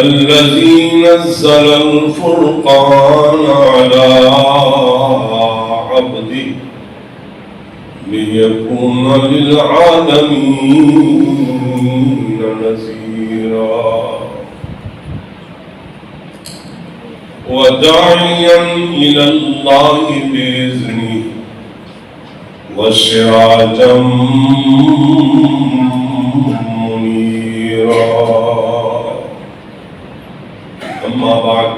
الذي نزل الفرقان على عبده ليكون للعالمين نذيرا وداعيا إلى الله بإذنه وسراجا منيرا أما بعد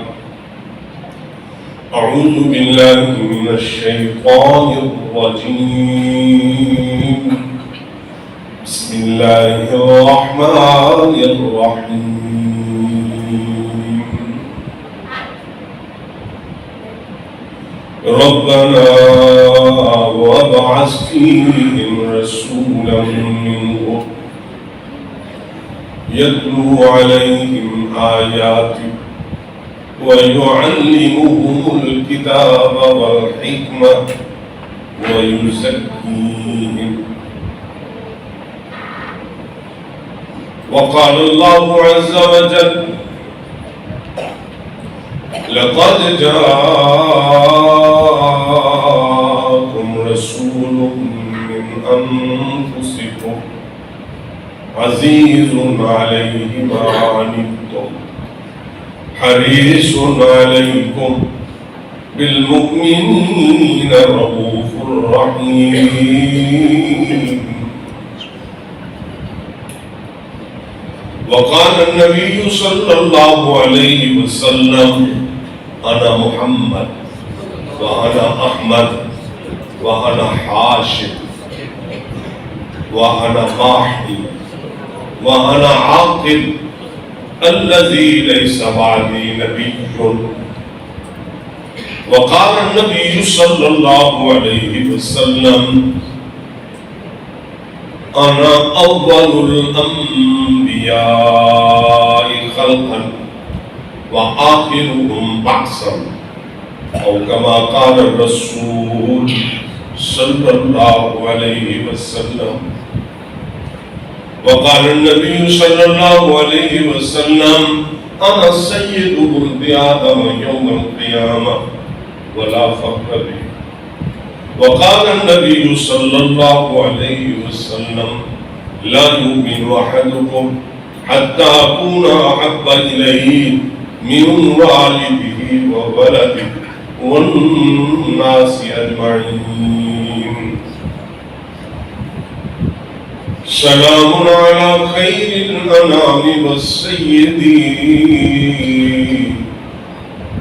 أعوذ بالله من الشيطان الرجيم بسم الله الرحمن الرحيم ربنا وابعث فيهم رسولا منهم يتلو عليهم آياتك ويعلمهم الكتاب والحكمة ويزكيهم وقال الله عز وجل لقد جاءكم رسول من أنفسكم عزيز عليه ما عنتم حريص عليكم بالمؤمنين رؤوف رحيم وقال النبي صلى الله عليه وسلم أنا محمد وأنا أحمد وأنا حاشد وأنا ماحي وأنا عاقب الذي ليس بعدي نبي وقال النبي صلى الله عليه وسلم أنا أول الأنبياء خلقا وآخرهم بعثا أو كما قال الرسول صلى الله عليه وسلم وقال النبي صلى الله عليه وسلم أنا سيد ولد آدم يوم القيامة ولا فخر بي وقال النبي صلى الله عليه وسلم لا يؤمن أحدكم حتى أكون أحب إليه من والده وولده والناس أجمعين سلام على خير الأنام والسيد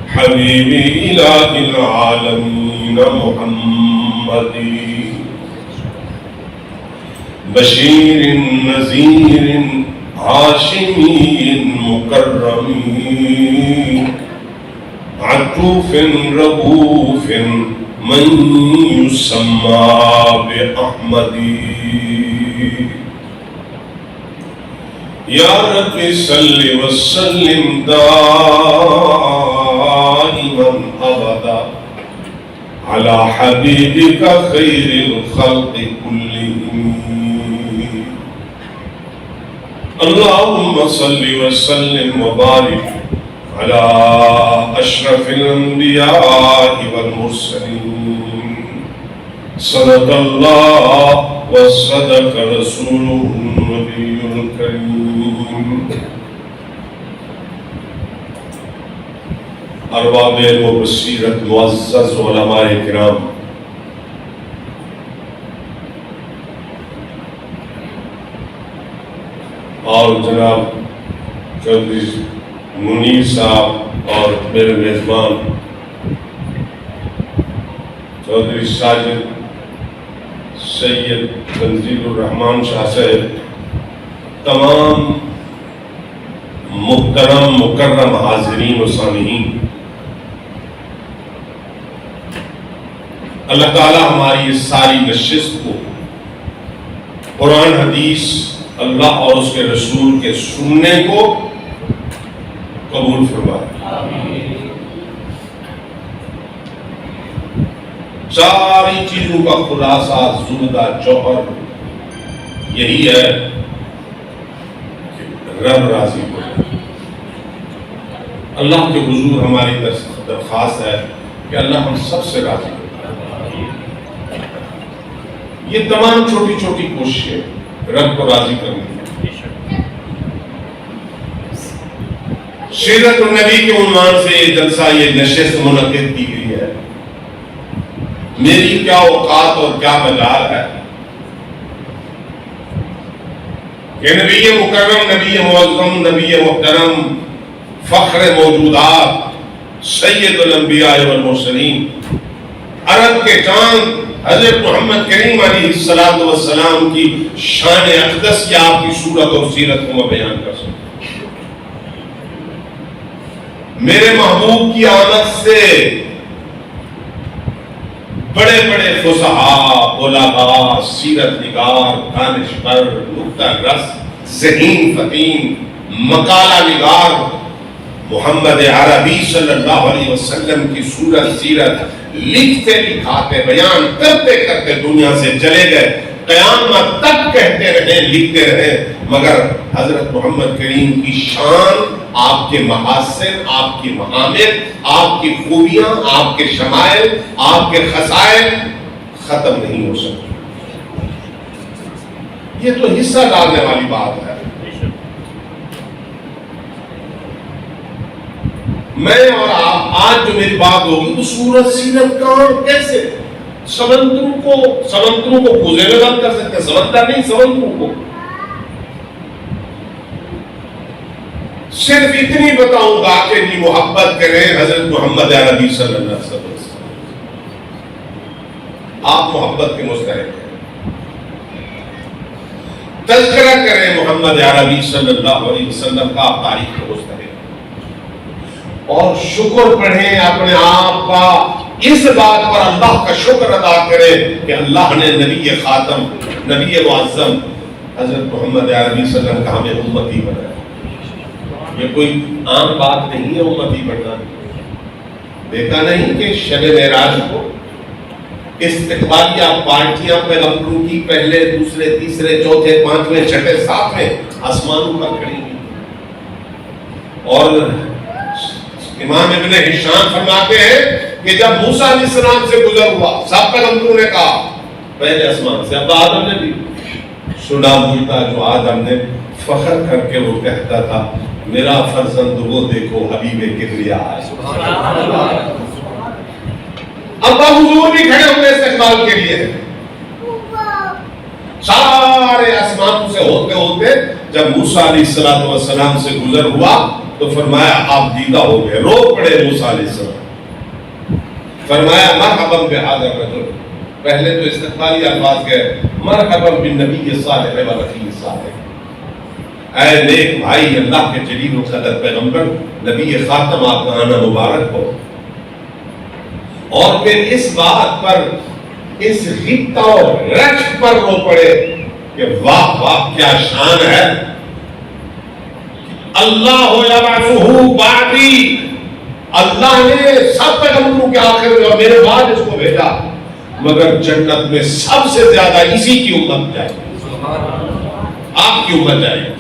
حبيب إله العالمين محمد بشير نذير هاشمي مكرم عطوف رؤوف من يسمى بأحمد يا رب صل وسلم دائما أبدا على حبيبك خير الخلق كلهم اللهم صل وسلم وبارك على أشرف الأنبياء والمرسلين صدق الله وصدق رسوله النبي الكريم ارباب و بصیرت معزز علماء کرام، اور جناب چودھری منیر صاحب اور میرے میزبان چودھری ساجد سید تنزیل الرحمان شاہ صاحب، تمام محترم مکرم حاضرین و سامعین، اللہ تعالی ہماری اس ساری نشست کو قرآن حدیث اللہ اور اس کے رسول کے سننے کو قبول فرمائے۔ ساری چیزوں کا خلاصہ زبدہ جوہر یہی ہے کہ رب راضی ہو۔ اللہ کے حضور ہماری درخواست ہے کہ اللہ ہم سب سے راضی ہو۔ یہ تمام چھوٹی چھوٹی کوششیں رب کو راضی کرنے کی۔ سیرت النبی کے عنوان سے یہ جلسہ، یہ نشست منعقد کی گئی ہے۔ میری کیا اوقات اور کیا مجال ہے کہ نبی مکرم، نبی معظم، نبی محترم، فخر موجودات، سید الانبیاء والمرسلین، عرب کے چاند حضرت محمد کریم علیہ السلام کی شان اقدس کی آپ کی صورت اور سیرت کو میں بیان کر سکوں۔ میرے محبوب کی آمد سے بڑے بڑے فصحاء، علماء، سیرت نگار، دانشور، نکتہ رس، ذہین فطین، مقالہ نگار محمد عربی صلی اللہ علیہ وسلم کی صورت سیرت لکھتے لکھاتے بیان کرتے کرتے دنیا سے چلے گئے، قیامت تک کہتے رہے، لکھتے رہے، مگر حضرت محمد کریم کی شان، آپ کے محاسن، آپ کی معامل، آپ کی خوبیاں، آپ کے شمائل، آپ کے خصائل ختم نہیں ہو سکتے۔ یہ تو حصہ ڈالنے والی بات ہے۔ میں اور آپ آج جو میری بات ہوگی وہ صورت سیرت کہاں کیسے، سمندروں کو کوزے میں بند کر سکتے، سمندر نہیں، سمندروں کو صرف اتنی بتاؤں گا کہ جی محبت کریں حضرت محمد عربی صلی اللہ علیہ وسلم، آپ محبت کے مستحق ہیں۔ تذکرہ کریں محمد عربی صلی اللہ علیہ وسلم کا، آپ تاریخ کے مستحق، اور شکر پڑھیں اپنے آپ کا، اس بات پر اللہ کا شکر ادا کریں کہ اللہ نے نبی خاتم، نبی معظم حضرت محمد عربی صلی اللہ علیہ وسلم کا ہمیں امتی بنایا۔ یہ کوئی عام بات نہیں ہے امتی بننا۔ دیکھا نہیں کہ شب معراج کو استقبالیہ پارٹیاں پیغمبروں کی پہلے، دوسرے، تیسرے، چوتھے، پانچویں، چھٹے، ساتویں آسمانوں پر کھڑی ہوئی، اور امام ابن ہشام فرماتے ہیں کہ جب موسیٰ علیہ السلام سے گزر ہوا، سب پیغمبروں نے کہا پہلے آسمان سے، اب آدم نے بھی سنا بھولتا، جو آدم نے فخر کر کے وہ کہتا تھا میرا فرزند وہ دیکھو حبیب کبریا ہے۔ اب حضور بھی کھڑے ہوئے استقبال کے لیے، سارے آسمانوں سے ہوتے ہوتے جب موسیٰ علیہ السلام سے گزر ہوا تو فرمایا آپ دیدہ ہو گئے. رو پڑے موسیٰ علیہ السلام. فرمایا مرحبا بہذا الرجل. پہلے تو استقبالی الفاظ گئے مرحبا بالنبی الصالح والرفیع الصالح. اے نیک بھائی اللہ کے جلیل و قدر پیغمبر نبی خاتم آپ کا آنا مبارک ہو. اور پھر اس بات پر اس غبطہ اور رشک پر رو پڑے کہ واہ واہ کیا شان ہے. اللہ یبعثہ بعدی. اللہ نے سب پیغمبروں کے آخر میں اور میرے بعد اس کو بھیجا مگر جنت میں سب سے زیادہ اسی کی امت جائے گی. آپ کی امت جائے گی.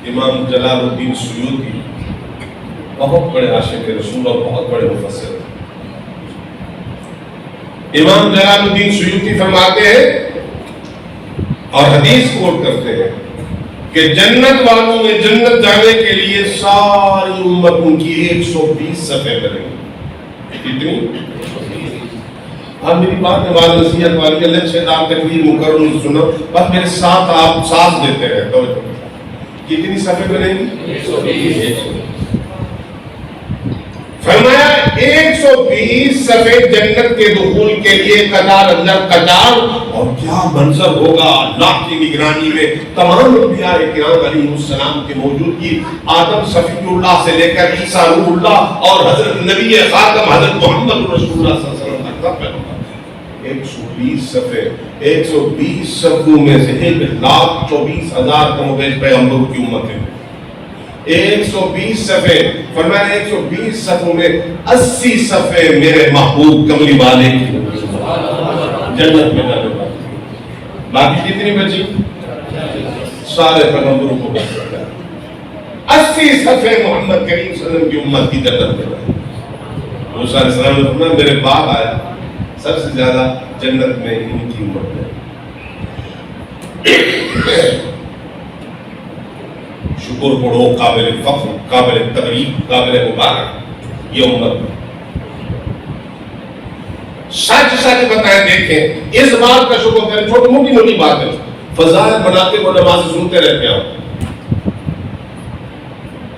امام جلال الدین سیوطی بہت بڑے عاشق رسول اور بہت بڑے مفسر. امام جلال الدین سیوطی فرماتے ہیں اور حدیث کوٹ کرتے ہیں کہ جنت والوں میں جنت جانے کے لیے ساری امتوں کی 120 صفحے بنیں گی. کتنی؟ آپ میری بات نواز نصیحت والی اللہ شیطان تقریر مکرر سنو بس میرے ساتھ آپ ساتھ دیتے ہیں. تو کتنی صفحے بنیں گی؟ 120. فرمایا 120 صفحے جنت کے دخول کے لیے قطار اندر قطار. اور کیا منظر ہوگا اللہ کی نگرانی میں تمام انبیاء کرام علیہ السلام کی موجودگی. آدم صفی اللہ سے لے کر عیسیٰ روح اللہ اور حضرت نبی خاتم حضرت محمد رسول اللہ صلی اللہ علیہ وسلم تک پیغمبر. 120 صفحے. 120 صفحوں میں سے 1,24,000 کم و بیش پیغمبروں کی امت ہے. 120 صفحے. فرمایا 120 صفحوں میں 80 صفحے میرے محبوب کملی والے کی جنت میں جانے والے. باقی کتنی بچی؟ سارے پیغمبروں کو 80 صفحے محمد کریم صلی اللہ علیہ وسلم کی امت کی جنت میں جانے. موسیٰ علیہ السلام نے فرمایا میرے باپ آیا سب سے زیادہ جنت میں ان کی امت ہے. شکر پڑھو قابل فخر قابل تقریب قابل مبارک یہ امت. سچ سچ بتائیں دیکھیں اس بات کا شکر کریں. چھوٹی موٹی موٹی بات ہے فضائل بناتے وہ نماز سنتے رہتے ہیں.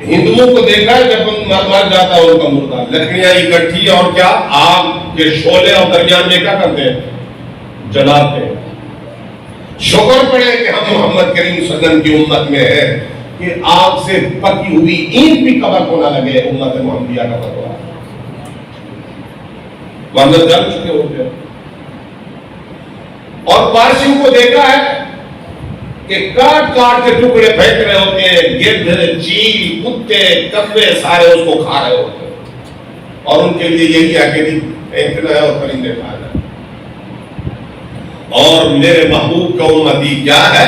ہندوؤں کو دیکھا ہے جب مر جاتا ہے ان کا مردہ لکڑیاں اکٹھی اور کیا آگ کے شعلے اور درمیان میں کیا کرتے ہیں جلاتے ہیں. شکر پڑے کہ ہم محمد کریم صلی اللہ علیہ وسلم کی امت میں ہیں کہ آگ سے پکی ہوئی اینٹ بھی قبر کو نہ لگے. امت محمدیہ کا فتویٰ ورنہ جل چکے ہوتے ہیں. اور پارسیوں کو دیکھا ہے کہ کاٹ کاٹ کے ٹکڑے پھینک رہے ہوتے ہیں. گدھ چیل کتے کبے سارے اس کو کھا رہے ہوتے ہیں اور ان کے لیے یہی ہے کہ پھینکنا ہے اور پرندے کھانا ہے. اور میرے محبوب کا امتی کیا ہے؟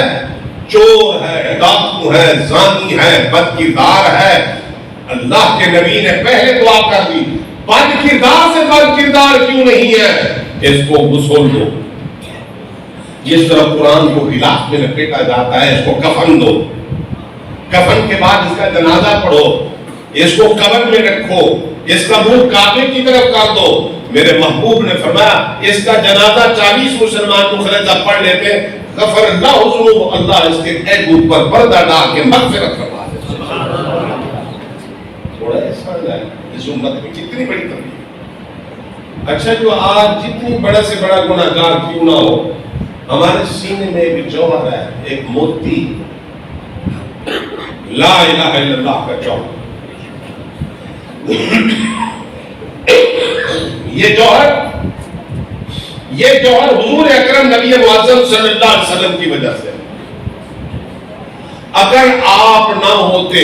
چور ہے ڈاکو ہے زانی ہے بد کردار ہے. اللہ کے نبی نے پہلے دعا کر دی بد کردار سے بد کردار کیوں نہیں ہے اس کو غسل دو. جس طرح قرآن کو غلاف میں لپیٹا جاتا ہے اس کو کفن دو. کفن کے بعد اس کا جنازہ پڑھو. اس کو قبر میں رکھو. اس کا منہ کعبے کی طرف کر دو. میرے محبوب نے فرمایا اس کا جنازہ 40 مسلمان مخلصہ پڑھ لیتے غفر اللہ ذنوب. اللہ اس کے عیب پر پردہ ڈال کے مغفرت فرما دے. تھوڑا احسان ہے اس امت میں کتنی بڑی تبلیغ. اچھا جو آج جتنی بڑا سے بڑا گناہگار کیوں نہ ہو ہمارے سینے میں ایک جوہر ہے ایک موتی لا الہ الا اللہ کا جوہر. یہ جوہر حضور اکرم نبی معظم صلی اللہ علیہ وسلم کی وجہ سے. اگر آپ نہ ہوتے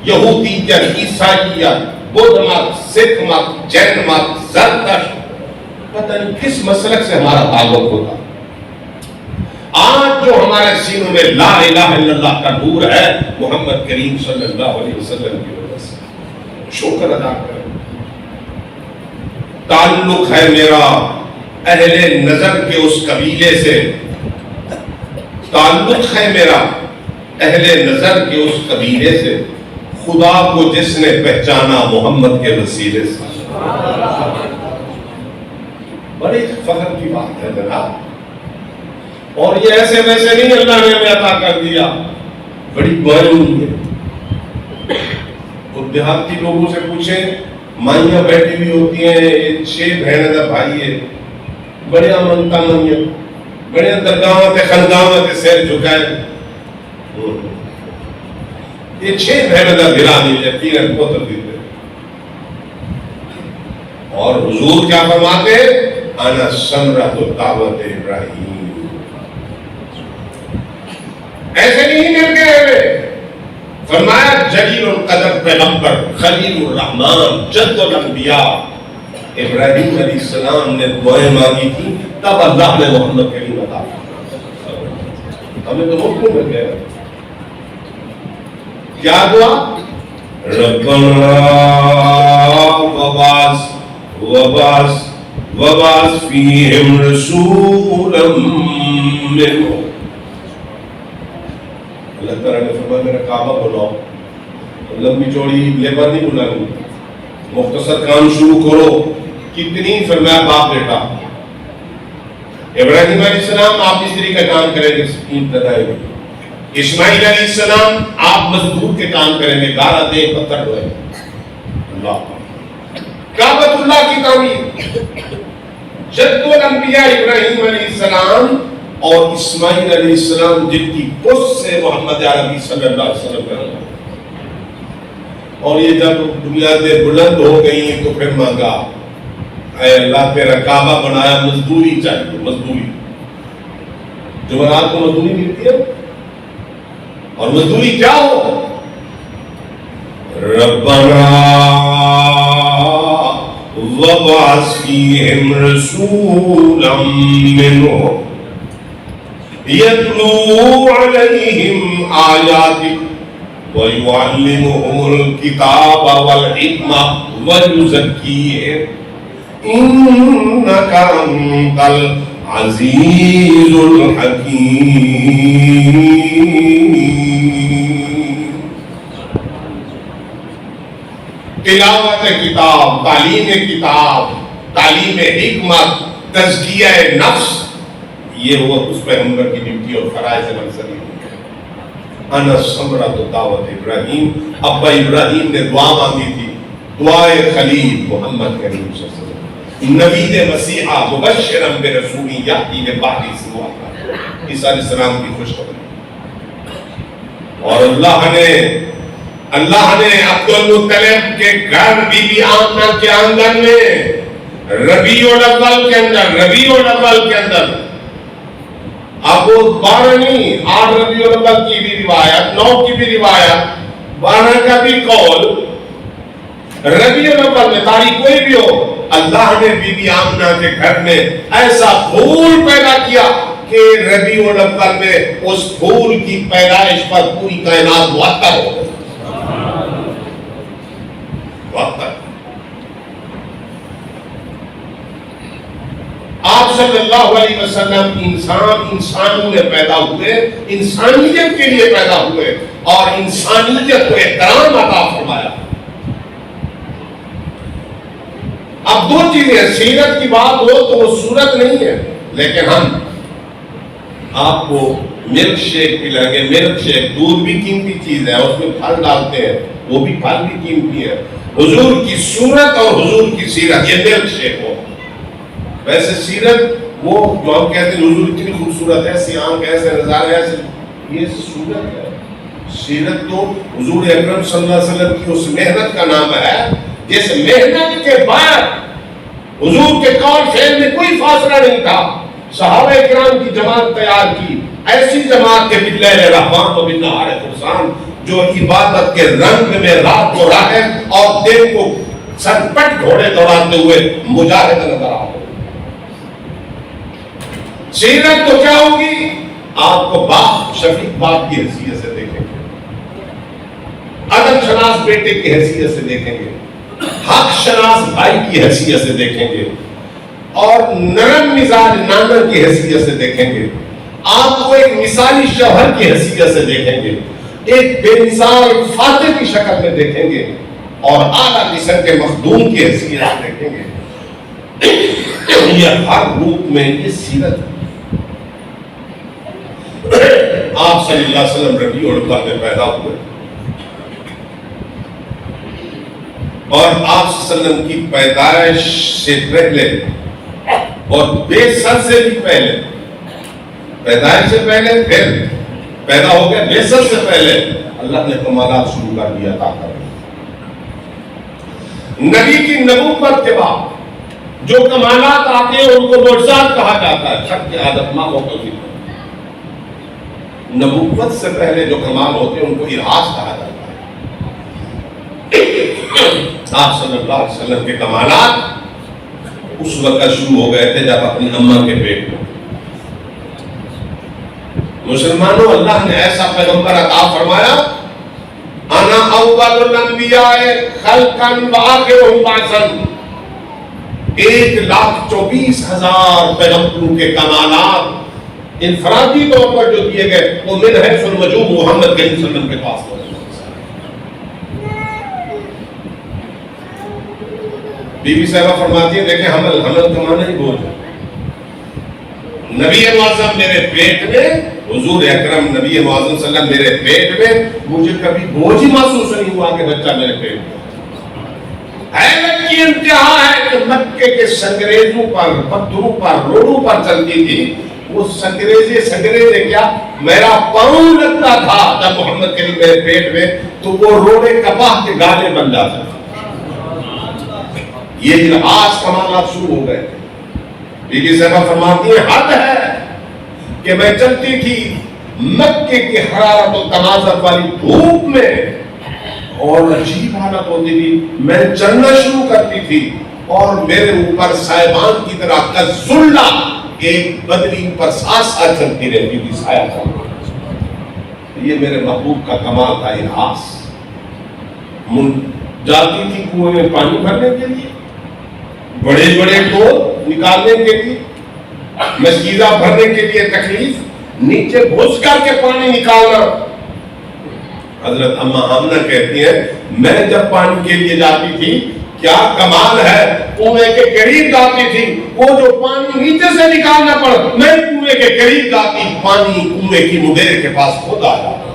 یہودیت عیسائیت بدھ مت سکھ مت جین مت زرتشت پتہ نہیں کس مسلک سے ہمارا تعلق ہوتا. آج جو ہمارے سینوں میں لا الہ الا اللہ کا نور ہے محمد کریم صلی اللہ علیہ وسلم کی وجہ سے. شکر ادا کریں. تعلق ہے میرا اہل نظر کے اس قبیلے سے. تعلق ہے میرا اہل نظر کے اس قبیلے سے. خدا کو جس نے پہچانا محمد کے وسیلے سے. بڑے فخر کی بات ہے جناب. اور یہ ایسے ویسے نہیں اللہ نے ہمیں عطا کر دیا، بڑی دعائیں ہوئی ہے۔ اور دیہاتی لوگوں سے پوچھیں، مائیاں بیٹھی ہوئی ہوتی ہیں، 6 بہن دا بھائی ہے، بڑے منتا مائیاں، بڑے درگاہوں تے خانقاہوں تے سر جھکائے، یہ 6 بہن دا بھرا نہیں ہے، 3 پوتر دیتے۔ اور حضور کیا فرماتے؟ انا ثمرۃ دعوت ابراہیم۔ ایسے نہیں مل گئے، فرمایا جلیل القدر پیغمبر خلیل الرحمن جد الانبیاء ابراہیم علیہ السلام نے دعائیں مانگی تھی، تب اللہ نے محمد کریم عطا فرمایا۔ ہمیں تو مفت مل گیا۔ کیا دعا؟ ربنا وبعث فیہم رسولا منہم۔ اللہ تعالیٰ نے فرمایا میرا کعبہ بناؤ، لمبی چوڑی لیبر نہیں بنانی، مختصر کام شروع کرو۔ کتنی؟ فرمایا باپ بیٹا، ابراہیم علیہ السلام آپ مستری کا کام کریں گے، ابتدائی میں اسماعیل علیہ السلام آپ مزدور کے کام کریں گے، گارا دے پتھر ڈوئے۔ اللہ کعبۃ اللہ کی تعمیر، جد الانبیاء ابراہیم علیہ السلام اور اسماعیل علیہ السلام جن کی پشت سے محمد عربی صلی اللہ علیہ وسلم کرنا۔ اور یہ جب بنیادیں بلند ہو گئی تو پھر مانگا، اے اللہ تیرا کعبہ بنایا، مزدوری چاہیے، مزدوری۔ جمعرات کو مزدوری ملتی ہے، اور مزدوری کیا ہو؟ ربنا وبعث فیہم رسولا منہم یتلو علیہم آیاتک ویعلمہم الکتاب والحکمہ ویزکیہم انک انت العزیز الحکیم۔ تلاوت کتاب، تعلیم کتاب، تعلیم حکمت، تزکیہ نفس، یہ وہ اس پیغمبر کی ڈیوٹی اور فرائض منصبی ہے۔ انا ثمرۃ دعوت ابراہیم، ابا ابراہیم نے دعا مانگی تھی، دعائے خلیل محمد کریم صلی اللہ علیہ وسلم، نبی مسیحا مبشرا برسول یاتی من بعد اسمہ احمد، عیسیٰ علیہ السلام کی خوشخبری۔ اور اللہ نے عبد المطلب کے گھر بی بی آمنہ کے آنگن میں ربیع الاول کے اندر اب 12 نہیں 8 ربیع الاول کی بھی روایت، 9 کی بھی روایت، 12 کا بھی قول، ربیع الاول میں تاریخ کوئی بھی ہو، اللہ نے بی بی آمنہ کے گھر میں ایسا پھول پیدا کیا کہ ربیع الاول میں اس پھول کی پیدائش پر پوری کائنات معطر ہو گئی۔ آپ صلی اللہ علیہ وسلم انسانوں میں پیدا ہوئے، انسانیت کے لیے پیدا ہوئے، اور انسانیت کو احترام عطا فرمایا۔ اب 2 چیزیں، سیرت کی بات ہو تو وہ صورت نہیں ہے، لیکن ہم آپ کو ملک شیک پلائیں گے۔ ملک شیک دودھ بھی قیمتی چیز ہے، اس میں پھل ڈالتے ہیں، وہ بھی پھل بھی قیمتی ہے۔ حضور کی صورت اور حضور کی سیرت، یہ ملک شیک ہو۔ ویسے سیرت وہ جو ہم کہتے ہیں حضور اتنی خوبصورت ہے، ایسی آنکھ، ایسے نظارے، ایسے، یہ صورت ہے۔ سیرت تو حضور اکرم صلی اللہ علیہ وسلم کی اس محنت کا نام ہے جس محنت کے بعد حضور کے قول فعل میں کوئی فاصلہ نہیں تھا۔ صحابہ کرام کی جماعت تیار کی، ایسی جماعت کے باللیل رحمان و بالنہار فرسان، جو عبادت کے رنگ میں رات کو راحت اور دن کو سرپٹ گھوڑے دوڑاتے ہوئے مجاہد نظر آتے۔ سیرت تو کیا ہوگی؟ آپ کو باپ شفیق باپ کی حیثیت سے دیکھیں گے، ادب شناس بیٹے کی حیثیت سے دیکھیں گے، حق شناس بھائی کی حیثیت سے دیکھیں گے، اور نرم مزاج نانا کی حیثیت سے دیکھیں گے۔ آپ کو ایک مثالی شوہر کی حیثیت سے دیکھیں گے، ایک بے مثال فاتح کی شکل میں دیکھیں گے، اور اعلیٰ قسم کے مخدوم کی حیثیت سے دیکھیں گے۔ یہ ہر روپ میں یہ سیرت ہے۔ آپ صلی اللہ علیہ وسلم ربیع الاول میں پیدا ہوئے اور آپ صلی اللہ علیہ وسلم کی پیدائش سے پہلے اور بے سر سے بھی پہلے، پیدائش سے پہلے پھر پیدا ہو گیا، بے سر سے پہلے اللہ نے کمالات شروع کر دیا عطا کر دیا۔ نبی کی نبوت کے بعد جو کمالات آتے ہیں ان کو معجزات کہا جاتا ہے، شک کی عادت ماں ہو تو نبوت سے پہلے جو کمال ہوتے ہیں ان کو ارہاس کہا جاتا ہے۔ آپ صلی اللہ علیہ وسلم کے کمالات اس وقت شروع ہو گئے تھے جب اپنی اماں کے پیٹ میں۔ مسلمانوں، اللہ نے ایسا پیغمبر عطا فرمایا، انا اول الانبیاء خلقا وآخرهم بعثا، 1,24,000 پیغمبروں کے کمالات انفرادی طور پر جو دیے گئے وہ من حیث المجوب محمد کریم صلی اللہ علیہ وسلم کے پاس ہوئے۔ بی بی صاحبہ فرماتی ہیں دیکھیں حمل کا معنی ہی بوجھ ہے۔ نبی معظم میرے پیٹ میں، حضور اکرم نبی معظم صلی اللہ علیہ وسلم میرے پیٹ میں، مجھے کبھی بوجھ ہی محسوس نہیں ہوا کہ بچہ میرے پیٹ میں۔ حیرت کی انتہا ہے کہ مکے کے سنگریزوں پر، پتھروں پر، روڑوں پر چلتی تھی، وہ سنگریزے کیا، میرا پاؤں لگتا تھا جب محمد کریم میرے پیٹ میں تو وہ روڑے کپاہ کے گالے بن جاتے تھے۔ یہ الہاس کمالات شروع ہو گئے تھے۔ بی بی صاحبہ فرماتی ہیں حد ہے کہ میں چلتی تھی مکے کی حرارت و تناظر والی دھوپ میں اور عجیب حالت ہوتی تھی، میں چلنا شروع کرتی تھی اور میرے اوپر سائبان کی طرح کا ذلہ ایک بدری پر ساتھ چلتی رہتی تھی سایہ کا۔ یہ میرے محبوب کا کمال تھا، الہاس۔ جاتی تھی کنویں میں پانی بھرنے کے لیے، بڑے بڑے ٹول نکالنے کے لیے، مشکیزہ بھرنے کے لیے تکلیف، نیچے گھس کر کے پانی نکالنا۔ حضرت اما آمنہ کہتی ہیں میں جب پانی کے لیے جاتی تھی کیا کمال ہے، کنویں کے قریب جاتی تھی، وہ جو پانی نیچے سے نکالنا پڑ، میں کنویں کے قریب جاتی، پانی کنویں کی مدیر کے پاس خود آ جاتا۔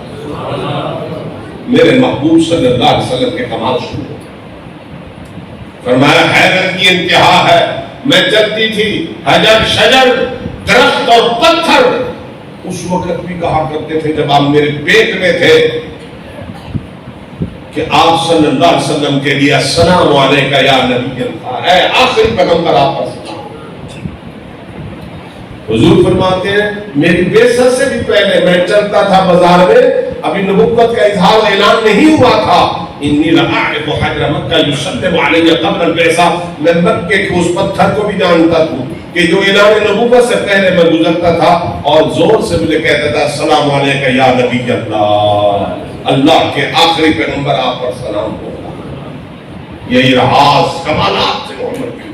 میرے محبوب صلی اللہ علیہ وسلم کے کمال شروع ہو۔ فرمایا حیرت کی انتہا ہے، میں چلتی تھی حجر شجر درخت اور پتھر اس وقت بھی کہا کرتے تھے جب آپ میرے پیٹ میں تھے کہ آپ صلی اللہ علیہ وسلم کے لیے السلام علیکہ یا نبی اللہ، اے آخری پیغمبر آپ پر سلام۔ حضور فرماتے ہیں میری بعثت سے بھی پہلے میں چلتا تھا بازار میں، ابھی نبوت کا اظہار اعلان نہیں ہوا تھا، انی لأعرف حجر مکہ یسلم علی قبل البعثہ، میں مکے کے اس پتھر کو بھی جانتا تھا کہ جو اعلان نبوت سے پہلے میں گزرتا تھا اور زور سے مجھے کہتا تھا السلام علیکہ یا نبی اللہ، اللہ کے آخری پیغمبر آپ پر سلام ہو۔ یہی راز کمالات سے محمد کی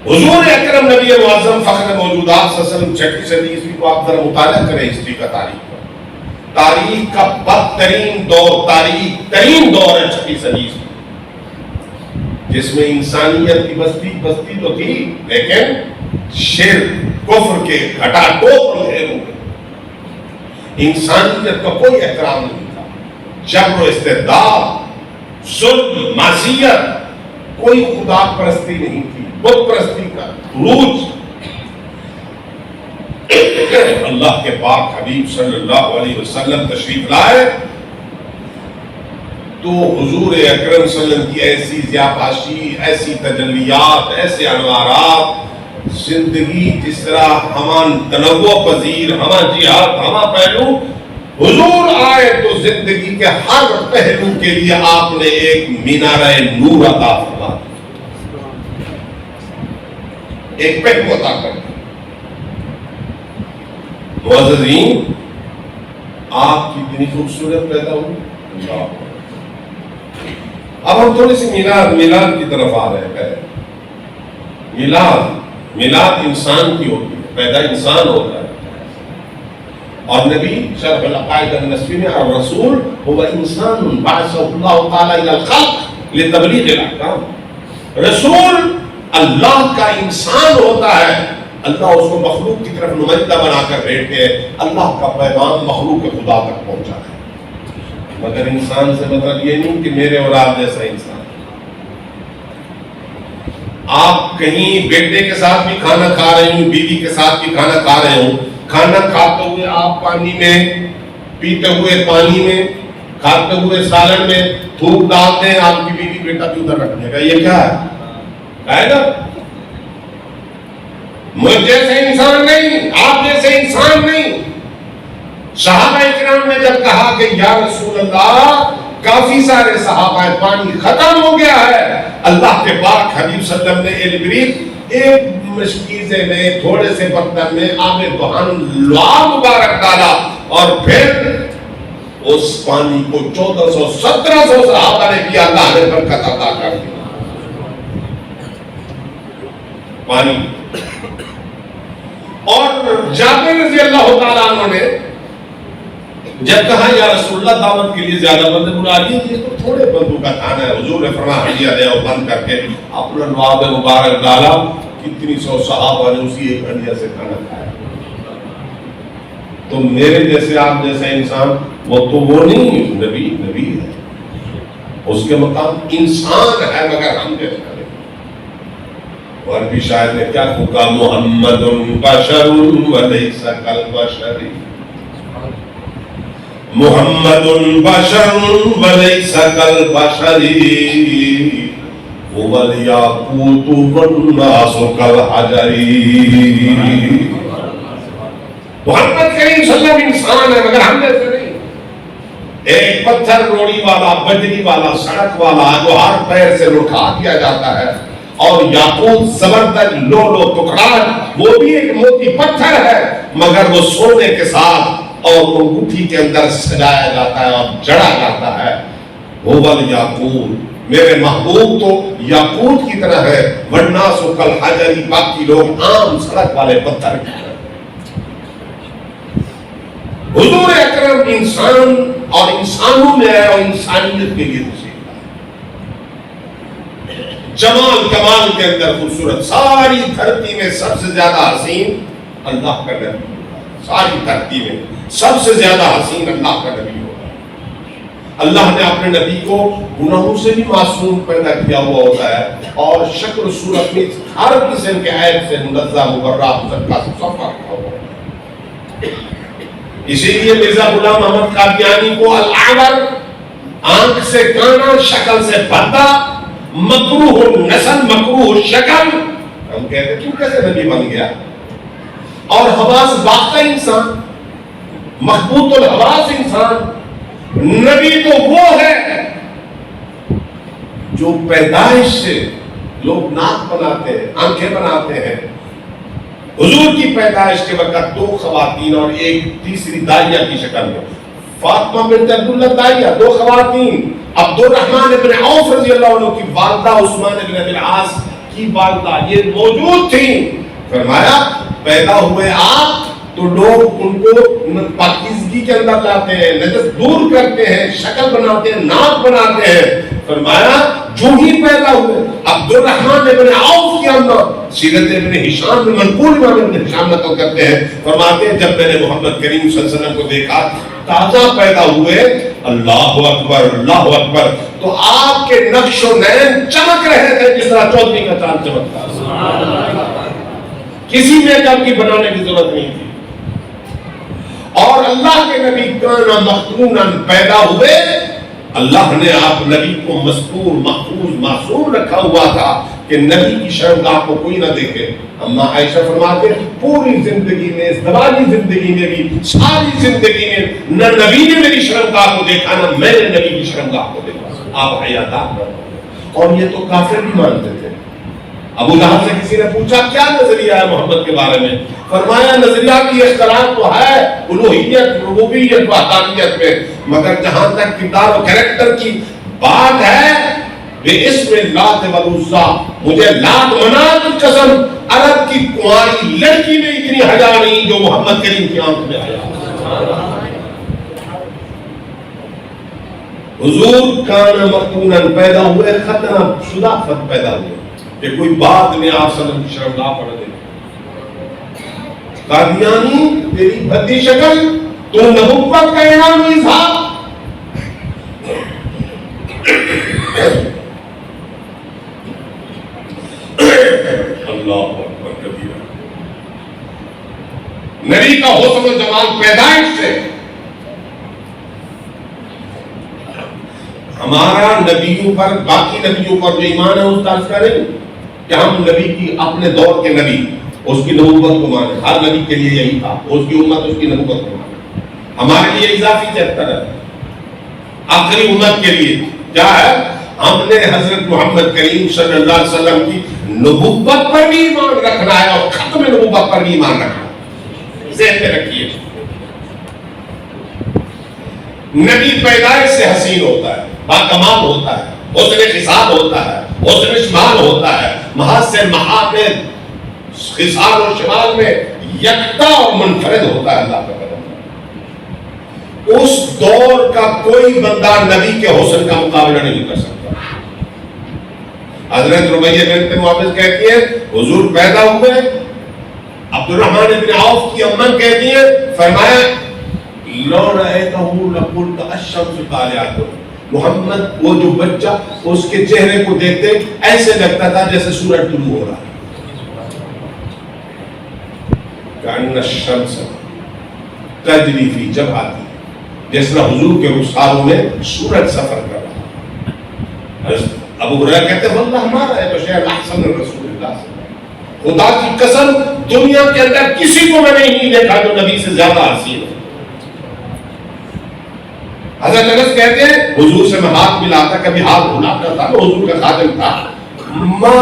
حضور اکرم نبی معظم فخر موجودات صلی اللہ علیہ وسلم 6 صدی عیسوی کو آپ ذرا مطالعہ کریں ہسٹری کا، تاریخ کا بدترین دور، تاریخ ترین دور ہے 6 صدی عیسوی، جس میں انسانیت کی بستی تو تھی لیکن شرک کفر کے گھٹا ٹوپ ڈھیر ہو گئے، انسانیت کا کوئی احترام نہیں تھا، جبر و استبداد، ظلم، معصیت، کوئی خدا پرستی نہیں تھی، بت پرستی کا عروج۔ اللہ کے پاک حبیب صلی اللہ علیہ وسلم تشریف لائے تو حضور اکرم صلی اللہ علیہ وسلم کی ایسی ضیافاشی، ایسی تجلیات، ایسے انوارات، زندگی جس طرح ہمان تنوع پذیر، ہما جہاد، ہما پہلو، حضور آئے تو زندگی کے ہر پہلو کے لیے آپ نے ایک مینارہ نور عطا فرما دیا، ایک پہلو عطا کر دیا۔ معززین، آپ کی اتنی خوبصورت پیدا ہوئی۔ اب ہم تھوڑی سی میلاد کی طرف آ رہے ہیں۔ میلاد انسان کی ہوتی ہے، پیدا انسان ہوتا ہے، اور نبی شرح العقائد النسوی میں الرسول هو انسان بعثه اللہ تعالی الى الخلق لتبلیغ الاحکام، رسول اللہ کا انسان ہوتا ہے، اللہ اس کو مخلوق کی طرف نمائندہ بنا کر بھیجتے ہیں، اللہ کا پیغام مخلوق کے خدا تک پہنچا ہے۔ مگر انسان سے مطلب یہ نہیں کہ میرے اور آپ جیسا انسان۔ آپ کہیں بیٹے کے ساتھ بھی کھانا کھا رہے ہوں، بیوی کے ساتھ بھی کھانا کھا رہے ہوں، کھانا کھاتے ہوئے آپ پانی میں، پیتے ہوئے پانی میں، کھاتے ہوئے سالن میں تھوک ڈالتے ہیں، آپ کی بیوی بیٹا بھی ادھر رکھ دے گا، یہ کیا ہے؟ کہے گا مجھ جیسے انسان نہیں، آپ جیسے انسان نہیں۔ صحابہ کرام نے جب کہا کہ یا رسول اللہ کافی سارے صحابہ پانی ختم ہو گیا ہے، اللہ کے پاک حبیب صلی اللہ علیہ وسلم نے ایک مشکیزے میں تھوڑے سے برتن میں آب دہن لعاب مبارک ڈالا اور پھر اس پانی کو 1400-1700 صحابہ نے کیا، اللہ نے برکت عطا کر دی پانی۔ اور جابر رضی اللہ تعالیٰ عنہ نے جب کہا یا رسول اللہ دعوت کے لیے زیادہ بندے بلا لیجیے تو تھوڑے بندوں کا کھانا ہے، حضور نے فرمایا ہڈیاں لے آؤ، بند کر کے اپنا لعاب مبارک ڈالا، کتنی سو صحابہ نے اسی ایک ہڈیا سے کھانا کھایا۔ تو میرے جیسے آپ جیسے انسان وہ تو وہ نہیں، نبی ہے، اس کے مقام انسان ہے مگر ہم جیسا نہیں۔ اور بھی شاعر نے کیا کہا، محمد بشر ولیس کالبشر، محمد بشر ولیس کالبشر، هو الیاقوت والناس کالحجر۔ محمد کریم صلی اللہ علیہ وسلم انسان ہے مگر ہم جیسے نہیں۔ ایک پتھر روڑی والا، بجری والا، سڑک والا جو ہر پیر سے اٹھا دیا جاتا ہے، اور یاقوت زبردست لولو ٹکڑا، وہ بھی ایک موتی پتھر ہے مگر وہ سونے کے ساتھ اور انگوٹھی کے اندر سجایا جاتا ہے اور جڑا جاتا ہے۔ وہ یاقوت، میرے محبوب تو یاقوت کی طرح ہے، والناس کالحجر، باقی لوگ عام سڑک والے پتھر کی طرح۔ حضور اکرم انسان اور انسانوں میں ہے اور انسانیت کے لیے جمال کمال کے اندر خوبصورت، ساری دھرتی میں سب سے زیادہ حسین اللہ کا نبی ہوگا، ساری دھرتی میں سب سے زیادہ حسین اللہ کا نبی ہوگا۔ اللہ نے اپنے نبی کو گناہوں سے بھی معصوم پیدا کیا ہوا ہوتا ہے اور شکل و صورت میں ہر قسم کے عیب سے منزہ مبرہ مزکا صفا رکھا ہوا ہے۔ اسی لیے مرزا غلام محمد قادیانی کو الاعور، آنکھ سے کانا، شکل سے بھدا، مکروہ نسل، مکروہ شکل، ہم کہتے ہیں تو کیسے نبی بن گیا؟ اور حواس باختہ انسان، مخبوط الحواس انسان، نبی تو وہ ہے جو پیدائش سے لوگ ناک بناتے ہیں، آنکھیں بناتے ہیں۔ حضور کی پیدائش کے وقت 2 خواتین اور ایک تیسری داعیہ کی شکل میں، فاطمہ بنت عبداللہ داعیہ، 2 خواتین، عبد الرحمن بن عوف رضی اللہ عنہ کی والدہ، عثمان بن ابی العاص کی والدہ، یہ موجود تھیں۔ فرمایا پیدا ہوئے آپ تو لوگ ان کو پاکیزگی کے اندر لاتے ہیں، نجس دور کرتے ہیں، شکل بناتے ہیں، ناک بناتے ہیں۔ فرمایا جو ہی پیدا ہوئے عبد الرحمن بن عوف کی اماں، سیرت ابن ہشام میں منقول امام ابن ہشام نقل کرتے ہیں، فرماتے ہیں جب میں نے محمد کریم صلی اللہ علیہ وسلم کو دیکھا تازہ پیدا ہوئے، اللہ اکبر اللہ اکبر، تو آپ کے نقش و نین چمک رہے تھے جس طرح چودھری کا چاند چمکتا ہے، کسی میک اپ کی بنانے کی ضرورت نہیں تھی۔ اور اللہ کے نبی کانا مختونا پیدا ہوئے، اللہ نے آپ نبی کو مستور، محفوظ، معصوم رکھا ہوا تھا کہ نبی کی شرمگاہ کو کوئی نہ دیکھے۔ اما عائشہ فرماتے ہیں پوری زندگی میں، زبانی زندگی میں بھی، ساری زندگی میں نہ نبی نے میری شرمگاہ کو دیکھا نہ میں نے نبی کی شرمگاہ کو دیکھا۔ آپ حیادار نہ، اور یہ تو کافر بھی مانتے تھے۔ ابو لہب سے کسی نے پوچھا کیا نظریہ ہے محمد کے بارے میں؟ فرمایا نظریہ کی اختلاف تو ہے الوہیت، ربوبیت، وحدانیت میں، مگر جہاں تک کردار و کریکٹر کی بات ہے، بے اسم لات والعزیٰ، مجھے لات منات کی قسم عرب کی کنواری لڑکی میں اتنی حیا نہیں جو محمد کریم کی آنکھ میں حیا۔ حضور کانا مختونا پیدا ہوئے، ختنہ شدہ خط پیدا ہوئے کہ کوئی بعد میں آپ صلی اللہ علیہ وسلم کی شرمگاہ پڑھ دے۔ قادیانی تیری بھدی شکل، تو نبوت کا اعلان و اظہار. اللہ اکبر کبیرہ. نبی کا حسن و جمال پیدائش سے. ہمارا نبیوں پر، باقی نبیوں پر جو ایمان ہے اس کا اس کریں کہ ہم نبی کی، اپنے دور کے نبی اس کی نبوت کو مانیں. ہر نبی کے لیے یہی تھا، اس کی امت اس کی نبوت کو مانے. ہمارے لیے اضافی 73 ہے. آخری امت کے لیے کیا ہے؟ ہم نے حضرت محمد کریم صلی اللہ علیہ وسلم کی نبوت پر بھی ایمان رکھنا ہے اور ختم نبوت پر بھی ایمان رکھنا ہے. ذہن میں رکھیے، نبی پیدائش سے حسین ہوتا ہے، باکمال ہوتا ہے، حسن خصال ہوتا ہے، حسن شمال ہوتا ہے، محض سے محال میں خصال و شمال میں یکتا اور منفرد ہوتا ہے اللہ کا قدم. اس دور کا کوئی بندہ نبی کے حسن کا مقابلہ نہیں کر سکتا. حضرت ربیہ بنت معوذ کہتی ہے حضور پیدا ہوئے، عبد الرحمن بن عوف کی امن کہتی ہے، فرمایا لو رأیتہ لقلت الشمس طالعۃ. محمد وہ جو بچہ اس کے چہرے کو دیکھتے ایسے لگتا تھا جیسے سورج طلوع ہو رہا ہے. کأن الشمس تجری فی جبہتی، جس طرح حضور کے رخساروں میں سورج سفر کر رہا ہے. ابو ہریرہ کہتے ہیں واللہ ہمارا ہے بشیر احسن رسول اللہ صلی اللہ علیہ وسلم. خدا کی قسم دنیا کے اندر کسی کو میں نے نہیں دیکھا جو نبی سے زیادہ حسین ہے. حضرت انس کہتے ہیں حضور سے میں ہاتھ ملاتا، کبھی ہاتھ بھلاتا تھا، میں حضور کا خادم تھا. ما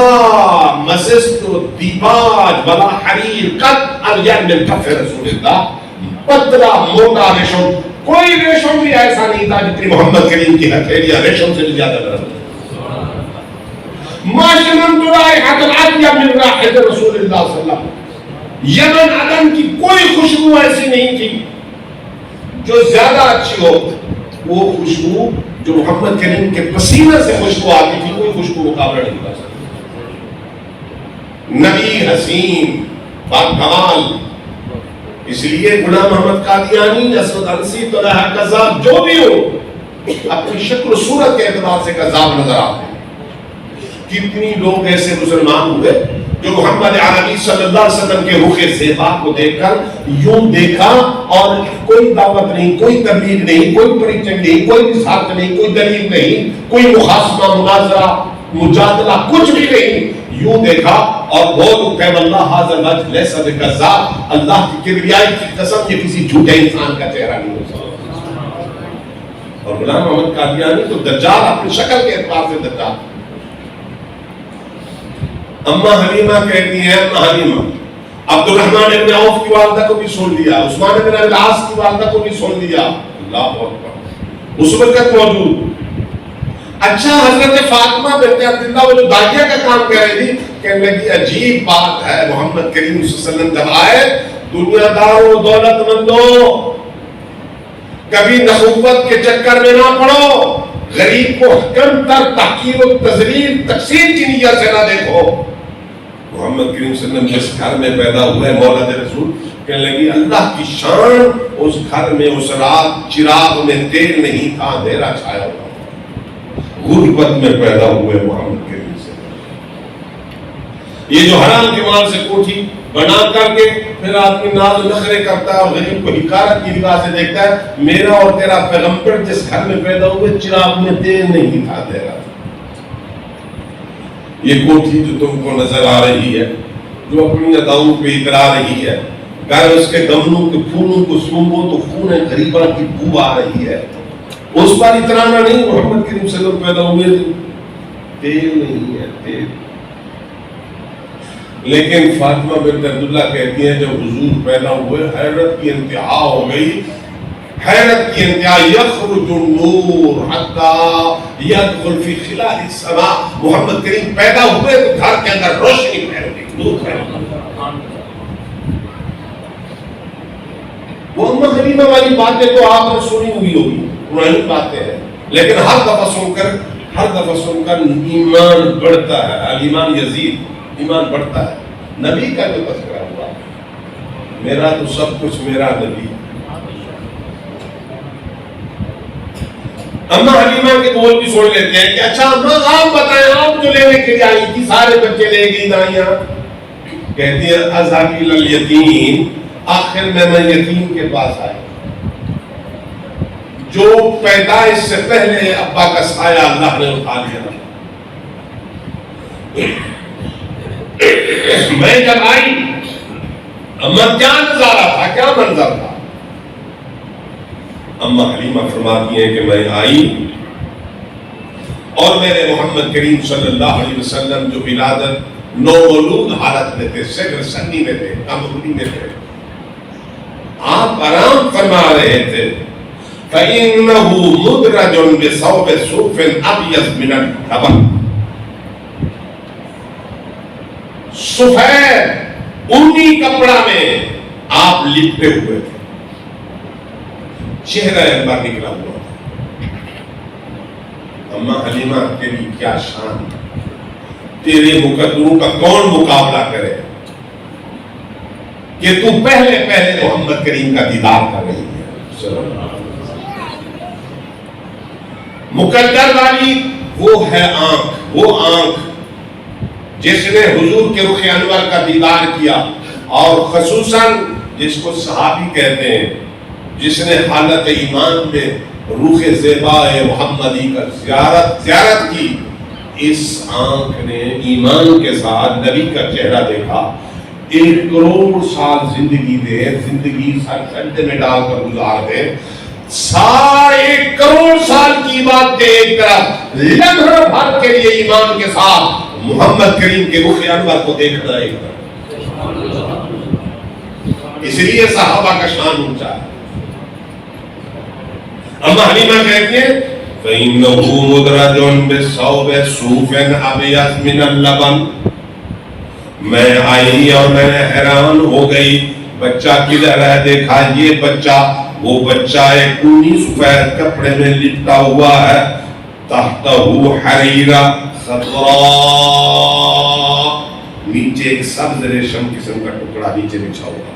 مسست دیباج ولا حریر قد ابین من کف رسول اللہ. پتلا موٹا ریشم، کوئی ریشم بھی ایسا نہیں تھا جتنی محمد کریم کی ہتھیلیاں ریشم سے زیادہ نرم. ما شممت رائحۃ اطیب من رائحۃ رسول اللہ صلی اللہ علیہ وسلم. یمن عدن کی کوئی خوشبو ایسی نہیں تھی جو زیادہ اچھی ہو. وہ خوشبو جو محمد کریم کے پسینے سے خوشبو آتی تھی، کوئی خوشبو مقابلہ نہیں کر سکتی. نبی حسین باکمال. اس لیے غلام محمد قادیانی، اسود انسی، طلحہ کذاب جو بھی ہو اپنی شکل و صورت کے اعتبار سے کذاب نظر آتے ہیں. کتنی لوگ ایسے مسلمان ہوئے جو محمد عربی صلی اللہ علیہ وسلم کے رخ زیبا کو دیکھ کر یوں دیکھا اور کوئی دعوت نہیں، کوئی تبلیغ نہیں، کوئی پریچنگ نہیں، کوئی نصیحت نہیں، کوئی دلیل نہیں، کوئی مخاصمہ مناظرہ مجادلہ کچھ بھی نہیں. یوں دیکھا اور بول کہ واللہ ھذا الوجه لیس بکذاب. اللہ کی کبریائی کی قسم یہ کسی جھوٹے انسان کا چہرہ نہیں ہو سکتا. اور غلام محمد قادیانی تو دجال اپنی شکل کے اعتبار سے دجال. اما حلیمہ کہتی ہیں، اما حلیمہ عبد الرحمن بن عوف کی والدہ کو بھی سن لیا، عثمان بن العاص کی والدہ کو بھی سن لیا. اللہ اکبر. اس وقت موجود. اچھا حضرت فاطمہ بنت عبداللہ وہ جو داغیہ کا کام کر رہی تھی، کہنے لگی عجیب بات ہے محمد کریم صلی اللہ علیہ وسلم جب آئے، دنیا داروں دولت مندوں کبھی نخوت کے چکر میں نہ پڑو، غریب کو کم تر تحقیر و تذلیل تقسیم کی نیت سے نہ دیکھو. محمد کریم صلی اللہ علیہ وسلم جس گھر میں پیدا ہوئے مولد رسول، کہنے لگی اللہ کی شان اس گھر میں اس رات چراغ میں تیل نہیں تھا، اندھیرا چھایا ہوا. غربت میں پیدا ہوئے محمد کریم صلی اللہ علیہ وسلم. یہ جو حرام کے مال سے کوٹھی بنا کر کے پھر آدمی ناز و نخرے کرتا ہے اور غریب کو حقارت کی نگاہ سے دیکھتا ہے. میرا اور تیرا پیغمبر جس گھر میں پیدا ہوئے چراغ میں تیل نہیں تھا، اندھیرا تھا. یہ کوٹھی جو تم کو نظر آ رہی ہے، جو اپنی اداؤں پہ اترا رہی ہے، اگر اس کے گملوں کے پھولوں کو سونگو تو خون غریبہ کی بو آ رہی ہے. اس پر اترانا نہیں. محمد کریم صلی اللہ علیہ وسلم پیدا ہوئے تو تیل نہیں ہے، تیل. لیکن فاطمہ بنت عبداللہ کہتی ہیں جب حضور پیدا ہوئے حیرت کی انتہا ہو گئی، حیرت کی انتہا. یخرج النور حتی یدخل فی خلال السماء. محمد کریم پیدا ہوئے تو گھر کے اندر روشنی پھیل گئی، نور پھیل گئی. وہ اما حلیمہ والی باتیں تو آپ نے سنی ہوئی ہوگی، پرانی باتیں ہیں، لیکن ہر دفعہ سن کر ایمان بڑھتا ہے. ایمان یزید، ایمان بڑھتا ہے. نبی کا جو تذکرہ ہوا میرا تو سب کچھ میرا نبی. اما حلیمہ کے بول بھی سن لیتے ہیں کہ اچھا اما آپ بتائیں آپ جو لینے کے لیے آئی تھی سارے بچے لے گئی دائیاں. کہتی ہے اذهبی الیتیم، آخر میں یتیم کے پاس آئی جو پیدائش سے پہلے ابا کا سایہ اللہ نے اٹھا لیا. میں جب آئی اما کیا نظارہ تھا، کیا منظر تھا؟ اما حلیمہ فرماتی ہیں کہ میں آئی اور میرے محمد کریم صلی اللہ علیہ وسلم جو ولادت نومولود حالت میں تھے، صدر سنی میں تھے، کمزوری میں تھے، آپ آرام فرما رہے تھے. فَإِنَّهُ مُدْرَجٌ بِثَوْبِ صُوفٍ أَبْيَضٍ مِنَ الْجَبَلِ، سفید اونی کپڑا میں آپ لپٹے ہوئے تھے، چہرہ انور نکلا ہوا تھا. اما حلیمہ تیری کیا شان، تیرے مقدروں کا کون مقابلہ کرے کہ تو پہلے محمد کریم کا دیدار کر رہی ہے. مقدر والی وہ ہے آنکھ، وہ آنکھ جس نے حضور کے رخ انور کا دیدار کیا، اور خصوصاً جس کو صحابی کہتے ہیں، جس نے حالت ایمان میں روح زیبا محمدی کا زیارت کی. اس آنکھ نے ایمان کے ساتھ نبی کا چہرہ دیکھا. 1 کروڑ سال زندگی دے، زندگی سجدے میں ڈال کر گزار دے، 1.5 کروڑ سال کی بات دے ایک طرف، لمحہ بھر کے لیے ایمان کے ساتھ محمد کریم کے رخ انور کو دیکھنا ایک طرف. اس لیے صحابہ کا شان اونچا ہے. اما حلیمہ کہتی ہیں فَإِنَّهُ مُدْرَجٌ بِثَوْبِ صُوفٍ أَبْيَضٍ مِنَ اللَّبَنِ، میں آئی اور میں نے حیران ہو گئی. بچہ کدھر ہے؟ دیکھا یہ بچہ، وہ بچہ ایک اونی سفید کپڑے میں لپٹا ہوا ہے. تحتہ حریرہ خضراء، نیچے ایک سبز ریشم قسم کا ٹکڑا نیچے بچھا ہوا.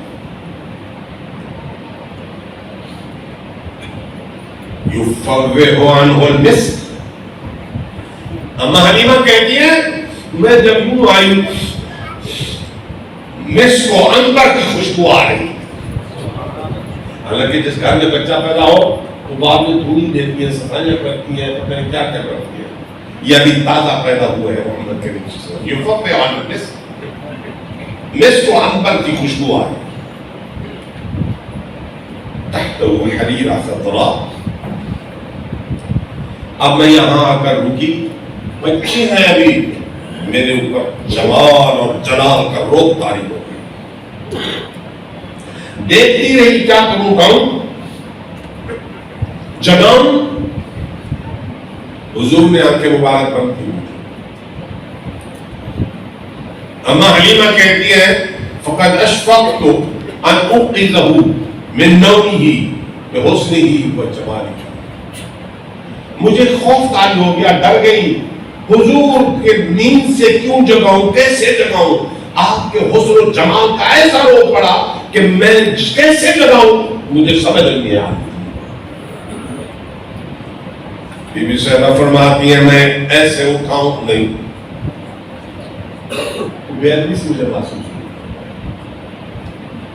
یفوّہ عنہ المسک. اما حلیمہ کہتی ہے میں جب یوں آئی مسک و عنبر کی خوشبو آ رہی. حالانکہ جس گھر میں بچہ پیدا ہو تو بعد میں دھوئی دیتی ہے، صفائیاں کرتی ہے، پتہ نہیں کیا کر رہتی ہے. یہ ابھی تازہ پیدا ہوا ہے محمد کے لیے. یفوّہ عنہ المسک، مسک و عنبر کی خوشبو آ رہی. تحتہ حریرہ خضراء. اب میں یہاں آ کر رکی، بچے ہیں ابھی، میرے اوپر جمال اور جلال کا روب طاری ہو گئی. دیکھتی رہی کیا کروں کہوں جگاؤں. حضور نے آنکھیں مبارک بند کی. اما حلیمہ کہتی ہے فقد اشفقت ان اوقظہ من نومہ بحسنہ و جمالہ. مجھے خوف طاری ہو گیا، ڈر گئی، حضور کے نیند سے کیوں جگاؤں، کیسے جگاؤں. آپ کے حسن و جمال کا ایسا روپ پڑا کہ میں کیسے جگاؤں، مجھے سمجھ نہیں آیا. بی بی صاحبہ فرماتی ہیں میں ایسے اٹھاؤں نہیں، بے ادبی سے مجھے محسوس ہوا.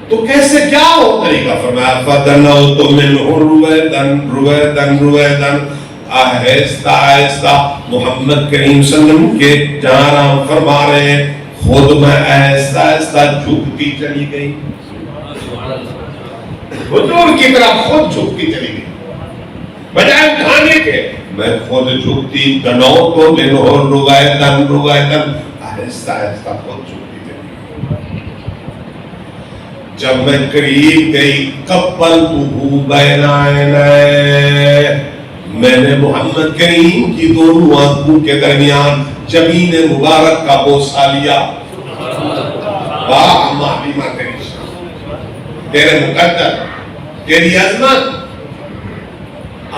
تو کیسے کیا ہو طریقہ؟ فرمایا فَدَنَوْتُ مِنْهُ رُوَيْدًا رُوَيْدًا رُوَيْدًا. آہستہ آہستہ محمد کریم صلی اللہ علیہ وسلم کے جہاں فرما رہے ہیں، خود میں آہستہ آہستہ جھکتی چلی گئی. حضور کی طرف خود جھکتی چلی گئی، بجائے اٹھانے کے میں خود جھکتی. دنوت کو منہ روایتن روایتن، آہستہ آہستہ خود جھکتی چلی گئی. جب میں قریب گئی قبلتہ بین عینیہ، میں نے محمد کریم کی دونوں آنکھوں کے درمیان جبین مبارک کا بوسہ لیا. واہ حلیمہ کریم، تیرے مقدر، تیری عظمت.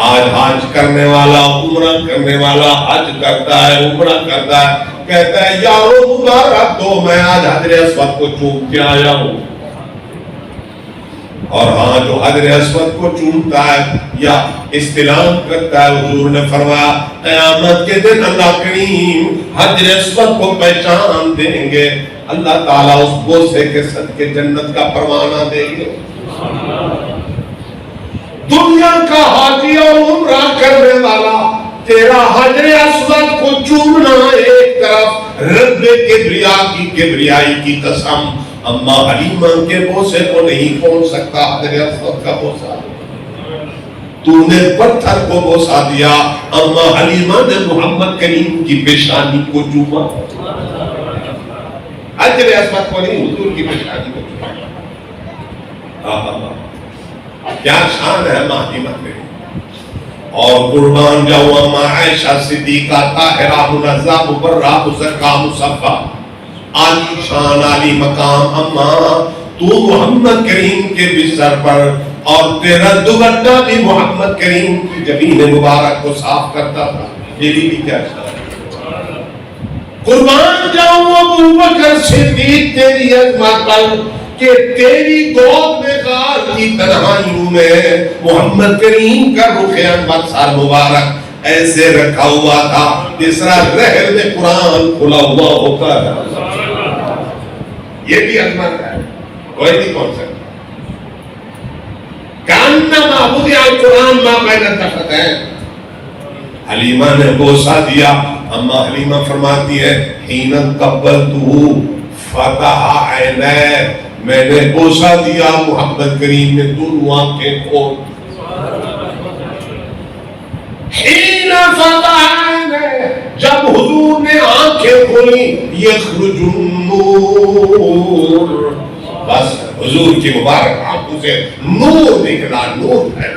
آج حج کرنے والا، عمرہ کرنے والا حج کرتا ہے، عمرہ کرتا ہے، کہتا ہے یارو مبارک دو، میں آج حجر اسود کو چوم کے آیا ہوں. اور ہاں جو حجر اسود کو چومتا ہے یا استلام کرتا ہے، حضور نے فرمایا قیامت کے دن اللہ کریم حجر اسود کو پہچان دیں گے، اللہ تعالیٰ اس بوسے کے صدقے جنت کا پروانہ دیں گے۔ دنیا کا حاجی اور عمرہ کرنے والا تیرا حجر اسود کو چومنا ایک طرف، رب کبریا کی کبریائی کی قسم اما حلیمہ کے بوسے کو نہیں پہنچ سکتا حجر اسود کا بوسا۔ تو نے پتھر کو بوسا دیا، اما حلیمہ نے محمد کریم کی پیشانی کو چوما، حجر اسود کو نہیں، حضور کی پیشانی کو چوما۔ کیا شان ہے اما حلیمہ میں، اور قربان جاؤ اما عائشہ صدیقہ طاہرہ منزہ مبرہ مزکہ مصفہ، عالی شان عالی مقام اما، تو محمد کریم کے بستر پر اور تیرا دوپٹہ بھی محمد کریم کی جبین مبارک کو صاف کرتا تھا، تیری بھی کیا شان ہے۔ قربان جاؤ ابو بکر صدیق تیری عظمت پر کہ تیری گود میں غار کی تنہائیوں میں محمد کریم کا رخ انور سر مبارک ایسے رکھا ہوا تھا جس طرح رحل میں قرآن کھلا ہوا ہوتا ہے۔ یہ بھی عظمت ہے، کوئی نہیں پہنچ سکتا۔ کانما وضع القرآن ما بین الدفتین، حلیمہ نے بوسا دیا، اما حلیمہ فرماتی ہے حین قبلتہ فتح عینیہ، میں نے بوسا دیا محمد کریم نے دونوں آنکھیں کھول، حین فتح عینیہ، جب حضور نے آنکھیں کھولی، یخرج النور، بس حضور کی مبارک آنکھوں سے نور نکلا، نور ہے،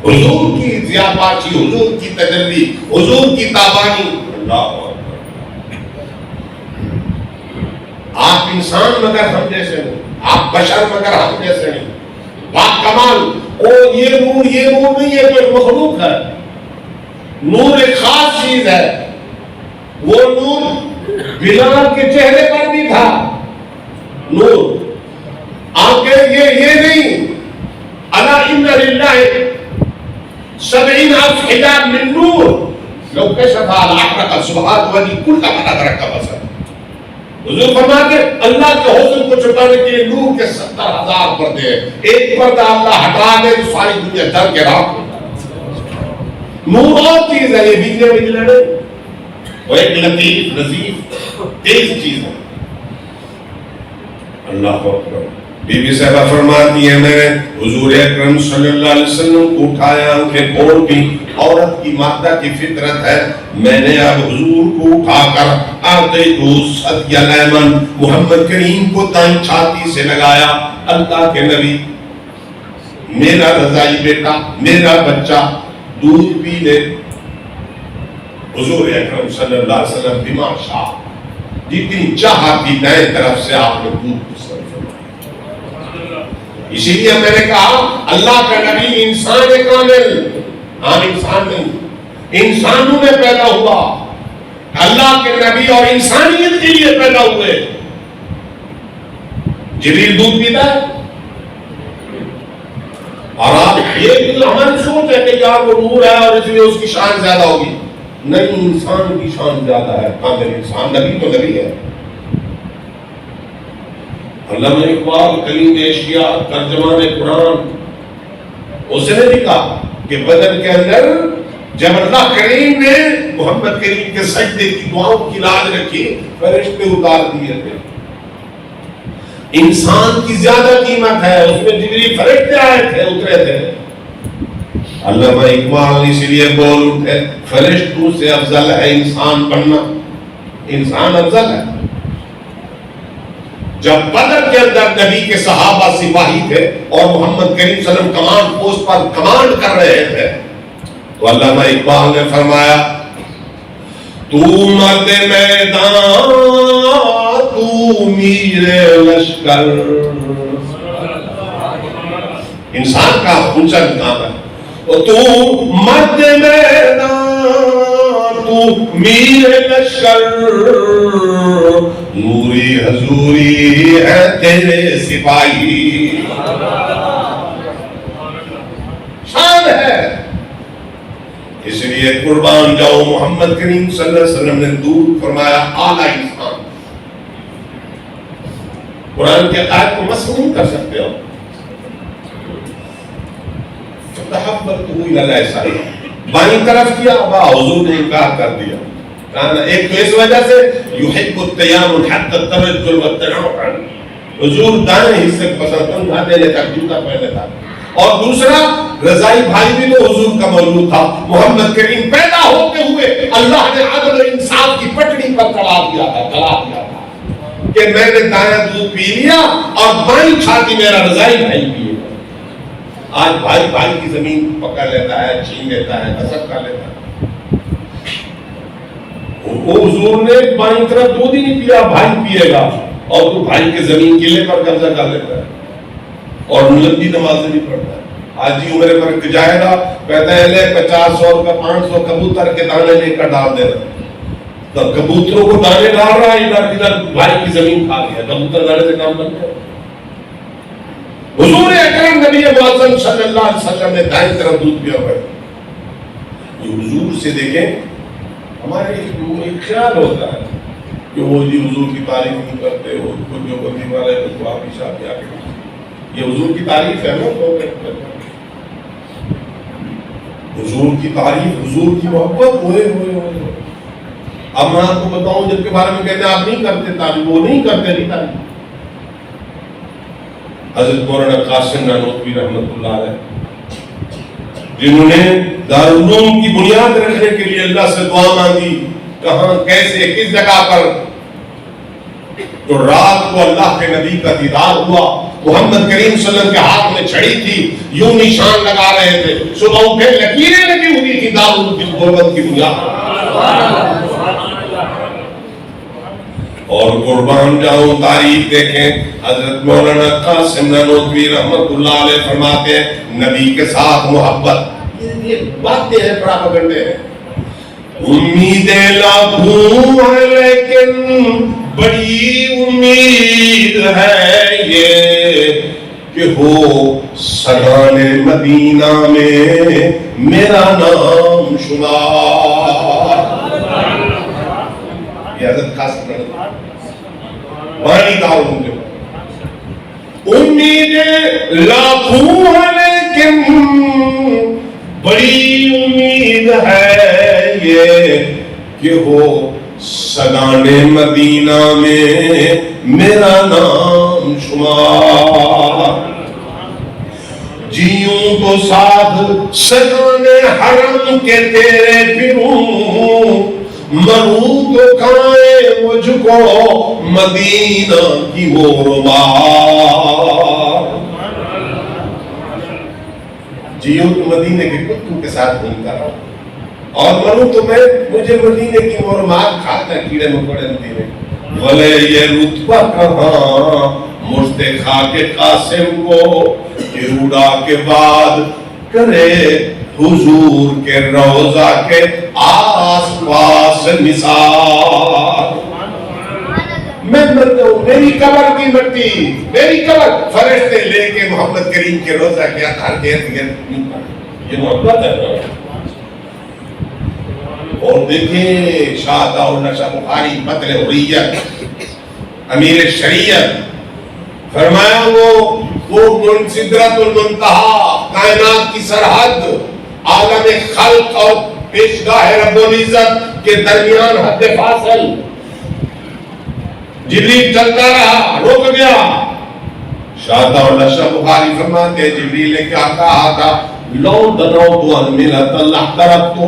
حضور کی ضیاءباشی، حضور کی تجلی، حضور کی تابانی۔ اللہ آپ انسان مگر ہم جیسے نہیں، آپ بشر مگر ہم جیسے نہیں، باکمال، یہ نور نہیں ہے، تو ایک مخلوق ہے، نور ایک خاص چیز ہے، وہ نور بلال کے چہرے پر بھی تھا، نور آنکھیں یہ نہیں، الا ان للہ 70,000 حجاب من نور لو کشف الاحرق سبحان وجه كل من ادرك بصر۔ حضور فرماتے اللہ کے حسن کو چھپانے کے لیے نور کے 70,000 پردے ہیں، ایک پردہ اللہ ہٹا دے تو ساری دنیا ڈر کے راہ ہو۔ نور اور چیز ہے، یہ بجلی میں لڑے، وہ ایک لطیف نظیف تیز چیز ہے۔ اللہ اکبر۔ بی بی صاحبہ فرماتی ہے میں نے حضور اکرم صلی اللہ علیہ وسلم کو اٹھایا، آنکھیں کھول دی، عورت کی مادہ کی فطرت ہے، میں نے اب حضور کو اٹھا کر آتیتو صدی الایمن، محمد کریم کو دائیں چھاتی سے لگایا، اللہ کے نبی میرا رضائی بیٹا، میرا بچہ دودھ پی لے۔ حضور اکرم صلی اللہ علیہ وسلم بما شاء، جتنی چاہت کی دائیں طرف سے آپ نے دودھ پسند فرمایا۔ اسی لیے میں نے کہا اللہ کا نبی انسان کامل، عام انسان نہیں، انسانوں میں پیدا ہوا، اللہ کے نبی اور انسانیت کے لیے پیدا ہوئے۔ جبریل دودھ پیتا ہے، اور آپ یہ ہماری سوچ ہے کہ یار وہ نور ہے اور اس لیے اس کی شان زیادہ ہوگی، نہیں، انسان کی شان زیادہ ہے، کامل انسان، نبی تو نبی ہے۔ علامہ اقبال کلیم ایشیا ترجمان قرآن، اس نے بھی کہا کہ بدر کے اندر جب اللہ کریم نے محمد کریم کے سجدے کی دعاؤں کی لاج رکھی، فرشتے اتار دیے تھے۔ انسان کی زیادہ قیمت ہے، اس میں جبریل فرشتے آئے تھے، اترے تھے۔ علامہ اقبال اسی لیے بول اٹھے فرشتوں سے افضل ہے انسان بننا، انسان افضل ہے۔ جب بدر کے اندر نبی کے صحابہ سپاہی تھے اور محمد کریم صلی اللہ علیہ وسلم کمانڈ پوسٹ پر کمانڈ کر رہے تھے، تو علامہ اقبال نے فرمایا تو مرد میدان تو میر لشکر، انسان کا اونچا مقام ہے، اور تو مرد میدان تو میر لشکر، نوری حضوری ہے تیرے سپاہی. شان ہے. اس لیے قربان جاؤ محمد کریم صلی اللہ علیہ وسلم نے دور فرمایا اعلیٰ انسان. قرآن کے آیت کو مسخ نہیں کر سکتے ہو. فتحببته الى اليسار، بائیں طرف کیا، حضور نے انکار کر دیا. ایک تو اس وجہ سے یحب التیامن حتی الترجل والتنعم، حضور دائیں حصے پسند تھا دینے تک، جوتا پہنے تھا. اور دوسرا رضائی بھائی بھی تو حضور کا موجود تھا. محمد کریم پیدا ہوتے ہوئے اللہ نے عدل و انصاف کی پٹڑی پر چلا دیا تھا کہ میں نے دایاں دودھ پی لیا اور بائیں چھاتی میرا رضائی بھائی پیے. آج بھائی بھائی کی زمین پکڑ لیتا ہے، چھین لیتا ہے، غصب کر لیتا ہے. وہ حضور نے بائیں طرف دودھ ہی نہیں پیا، بھائی پیے گا، اور تو بھائی کے زمین قلعے پر قبضہ کر لیتا ہے اور لمبی نمازیں بھی پڑھتا ہے. آج ہی عمر پر جائے گا، کہتا ہے لے 50 100 کا 500 کبوتر کے دانے لے کر ڈال دے رہا. تو کبوتروں کو دانے ڈال رہا ہے، ادھر بھائی کی زمین کھا گیا. کبوتر دانے سے کام بن گیا. حضور اکرم نبی معظم صلی اللہ علیہ وسلم نے دائیں طرف دودھ پیا ہوا ہے. حضور سے دیکھیں، ہمارے ایک خیال ہوتا ہے کہ وہ جی حضور کی تعریف نہیں کرتے ہو، کچھ جو بندی والے کچھ واپس آ کے یہ حضور کی تعریف ہے نا. حضور کی تعریف، حضور کی محبت، ہوئے. اب میں آپ کو بتاؤں جن کے بارے میں کہتے ہیں آپ نہیں کرتے تعریف، وہ نہیں کرتے نہیں تعریف. حضرت مولانا قاسم نانوتوی رحمۃ اللہ علیہ، جنہوں نے دارالعلوم کی بنیاد رکھنے کے لیے اللہ سے دعا مانگی، کہاں کیسے کس جگہ پر، تو رات کو اللہ کے نبی کا دیدار ہوا. محمد کریم صلی اللہ علیہ وسلم کے ہاتھ میں چھڑی تھی، یوں نشان لگا رہے تھے. صبح اٹھے لکیریں لگی ہوئی تھی دارالعلوم کی بنیاد. اور قربان جاؤں تعریف دیکھیں، حضرت مولانا قاسم نانوتوی رحمت اللہ علیہ فرماتے ہیں نبی کے ساتھ محبت، یہ باتیں ہیں پراپگنڈے ہیں. امیدیں لاکھوں ہیں لیکن بڑی امید ہے یہ کہ ہو سگان مدینہ میں میرا نام شمار. یہ حضرت قاسم بانی داروں کے امیدیں لاکھوں ہیں لیکن بڑی امید ہے یہ کہ ہو سگان مدینہ میں میرا نام شمار. جیوں تو ساتھ سگان حرم کے تیرے پھروں، مروں تو کھائے مجھ کو مدینہ کی وہ رمار. جیوں تو مدینے کے کتوں کے ساتھ گھومتا رہا، اور مروں تو میں مجھے مدینے کی وہ رمار کھاتا کیڑے مکوڑے مدینے. بھلے یہ رتبہ کہاں مجھتے خا کے قاسم کو کہ روڑا کے بعد کرے حضور کے روضہ کے آس پاس نثار. میں مرتا ہوں، میری قبر کی مٹی، میری قبر فرشتے لے کے محمد کریم کے روضہ کے آدھار کے ارد گرد. یہ محبت ہے. اور دیکھیں شاہ داؤد شاہ بخاری متن حریت امیر شریعت فرمایا وہ سدرۃ المنتہا کائنات کی سرحد، عالم خلق اور پیشگاہ رب العزت کے درمیان حد فاصل. جبریل چلتا رہا، رک گیا. شاہ داؤد شاہ بخاری فرماتے ہیں جبریل نے کیا کہا تھا؟ لو دنوت ان ملت اللہ طرف تو،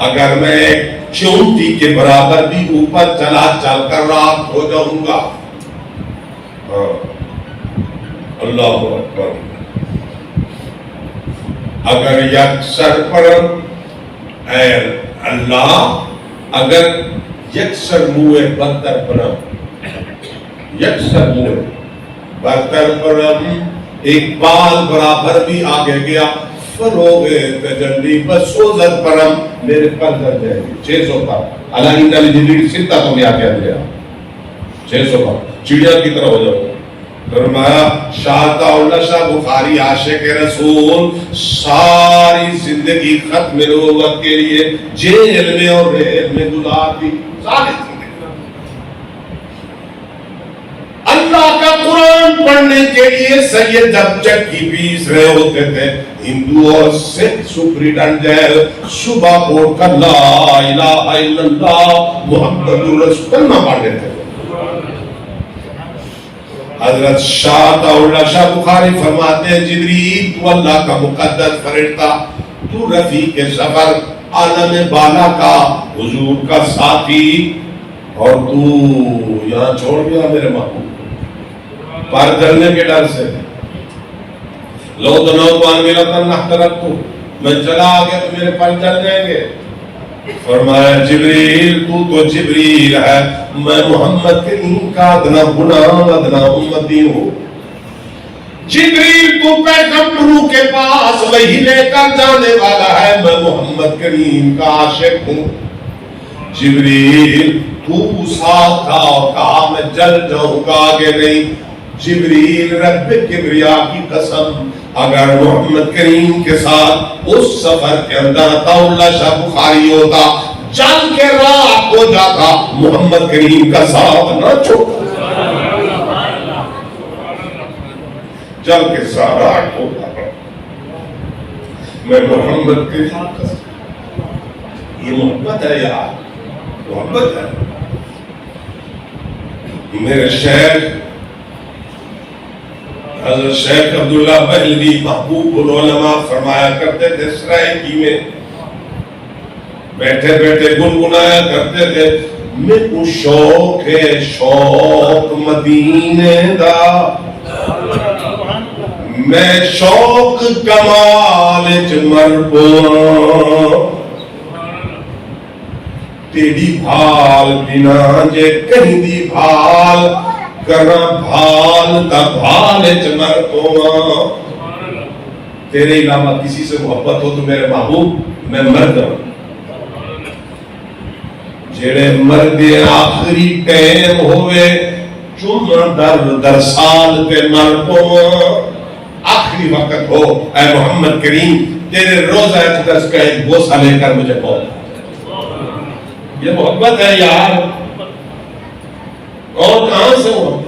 اگر میں ایک چونٹی کے برابر بھی اوپر چلا چل کر راک ہو جاؤں گا. اللہ اکبر. اگر یکسر پر اے اللہ، اگر یکسر منہ برتر پرم، یکسر منہ برتر پرم ایک بال برابر بھی آگے گیا، فروغ تجلی بسوزت پرم میرے پر در جائے گی 600 پر اللہ انہا جبریل ستا تو میں آگے اندھیا 600 پر چڑیا کی طرح ہو جاؤ فرمایا شاہدہ اللہ شاہ بخاری عاشق رسول ساری زندگی ختم نبوت کے لیے جیل میں اور ریل میں گزار دی ساری زندگی اللہ کا قرآن پڑھنے کے لیے سید جب چکی پیس رہے ہوتے تھے ہندو اور سکھ سپریڈنٹ جیل صبح کو کر لا الہ الا اللہ محمد رسول کلمہ پڑھنے تھے حضرت شاہ اللہ شاہ بخاری فرماتے ہیں جبریل تو اللہ کا مقدس فرشتہ تو رفیق سفر عالم بالا کا حضور کا ساتھی اور تو یہاں چھوڑ گیا میرے محبوب پر جلنے کے ڈر سے لو دنو پان میرا تن نحترک تو میں چلا آگیا تو میرے پر جل جائیں گے فرمایا جبریل تو جبریل ہے میں محمد کریم کا ادنا گناہ ادنا امتی ہوں جبریل تو پیغمبروں کے پاس وہی لے کر جانے والا ہے میں محمد کریم کا عاشق ہوں جبریل تو ساتھ تھا اور کہا میں جل جاؤں گا آگے نہیں جبریل رب کبریا کی قسم اگر محمد کریم کے ساتھ اس سفر کے اندر اللہ شاہ بخاری ہوتا جل کے راہ ہو جاتا محمد کریم کا ساتھ نہ چھوڑتا جل کے سارا ہوتا میں محمد کریم کا یہ محبت ہے یار محبت ہے میرے شیخ حضرت شیخ عبداللہ بہلوی محبوب العلماء فرمایا کرتے تھے سرائکی میں بیٹھے بیٹھے گنگنایا کرتے تھے میں کو شوق ہے شوق مدینے دا میں شوق کمال چمر پورا تیری بھال بنا جے کہیں دی بھال کرنا بھال کا بھال چمر پورا تیرے علاوہ کسی سے محبت ہو تو میرے محبوب میں مرد ہوں جڑے مرد آخری ٹائم ہوئے چم در سال تے مر پورا آخری وقت ہو اے محمد کریم تیرے روزہ اقدس کا ایک بوسہ لے کر مجھے پہنچا یہ محبت ہے یار اور کہاں سے محبت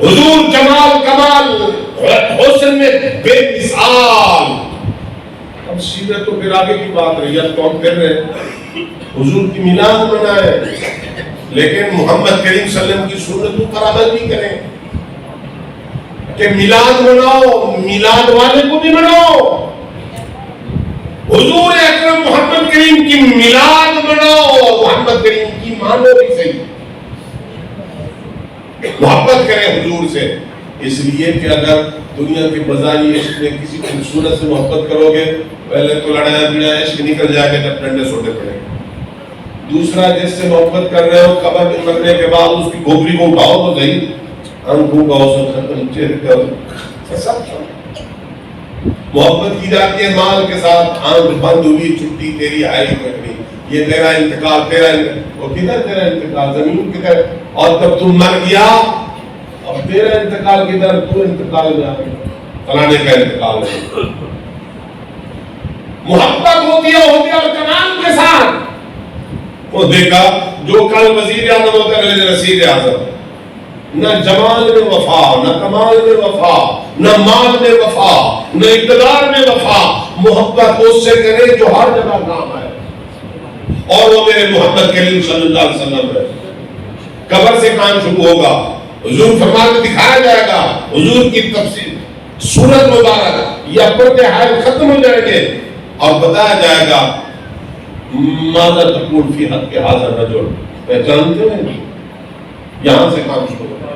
حضور جمال کمال حسن میں بے مثال اب سیرت تو پھر آگے کی بات رہی اب تو ہم کر رہے ہیں حضور کی میلاد منائے لیکن محمد کریم صلی اللہ علیہ وسلم کی سنتوں پر عمل بھی کریں کہ میلاد مناؤ میلاد والے کو بھی مناؤ حضور اکرم محمد کریم کی میلاد مناؤ محمد کریم کی مانو بھی صحیح محبت کریں حضور سے اس لیے کہ اگر دنیا کے مزاحی عشق میں کسی خوبصورت سے محبت کرو گے پہلے تو لڑایا بڑھایا عشق نکل جائے گا جب ڈنڈے سوٹے پڑیں گے دوسرا جس سے محبت کر رہے ہو قبر میں مرنے کے بعد اس کی گھوپڑی کو اٹھاؤ تو صحیح انکھوں کا حسن ختم چہرے کا محبت کی جاتی ہے مال کے ساتھ آنکھ بند ہوئی چھٹی تیری آئی کرنی یہ تیرا انتقال تیرا وہ کدھر تیرا انتقال زمین کدھر اور جب تم مر گیا اب تیرا انتقال کدھر تو انتقال میں آ گیا فلانے کا انتقال ہے محبت ہوتی ہے اور کمال کے ساتھ وہ دیکھا جو کل وزیر اعظم ہوتا ہے اگلے دن وزیر اعظم نہ جمال میں وفا نہ کمال میں وفا نہ مال میں وفا نہ اقتدار میں وفا محبت اس سے کرے جو ہر جگہ کام ہے اور وہ میرے محمد کریم صلی اللہ علیہ وسلم ہے قبر سے کام شروع ہوگا حضور فرمان دکھایا جائے گا حضور کی تفسیر سورت مبارک یا پردے حائل ختم ہو جائیں گے اور بتایا جائے گا ماذا تقول فی حق کے حاضر رجل پہچانتے ہیں یہاں سے کام شروع ہوگا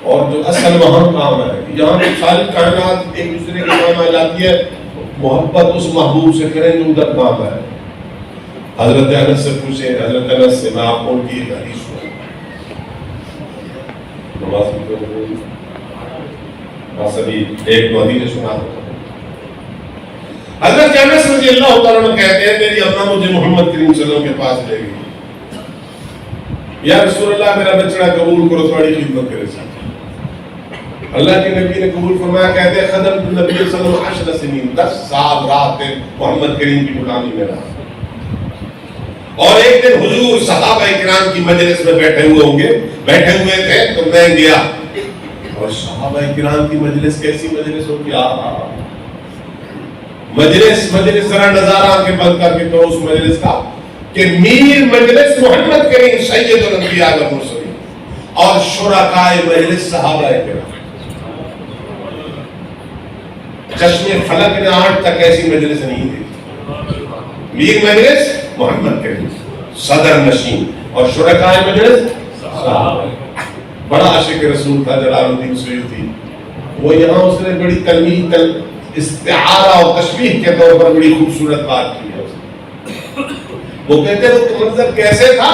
اور جو اصل وہاں کام ہے یہاں کی ساری کائنات ایک دوسرے کے کام آ جاتی ہے محبت اس محبوب سے کریں جو ادھر کام ہے حضرت انس سے پوچھیں حضرت انس سے میں آپ کو ان کی ایک حدیث سنوں نماز بس ابھی ایک دو حدیث سنا دو. حضرت انس رضی اللہ تعالیٰ عنہ کہتے ہیں میری اماں مجھے محمد کریم صلی اللہ علیہ وسلم کے پاس لے گئی. یا رسول اللہ میرا بچڑا قبول کرو تھوڑی خدمت کرے ساتھ. اللہ کے نبی نے قبول فرمایا. کہتے ہیں خدمت النبی صلی اللہ علیہ وسلم 10 سنین 10 سال رات محمد کریم کی غلامی میں رہا. اور ایک دن حضور صحابہ کرام کی مجلس میں بیٹھے ہوئے تھے تو میں گیا. اور صحابہ کرام کی مجلس کیسی مجلس ہوگی. مجلس ذرا نظارہ آنکھیں بند کر کے تو اس مجلس کا کہ میر مجلس محمد کریم سید الانبیاء والمرسلین اور شرکاء مجلس صحابہ کرام. چشمے فلک نے آج تک ایسی مجلس نہیں دیکھی. میر مجلس محمد کریم صدر نشین اور شرکاء مجلس صحابہ. بڑا عاشق رسول تھا جلال الدین سیوطی. وہ یہاں اس نے بڑی تلمیح استعارہ اور تشبیہ کے طور پر بڑی خوبصورت بات کی ہے. وہ کہتے ہیں وہ منظر کیسے تھا.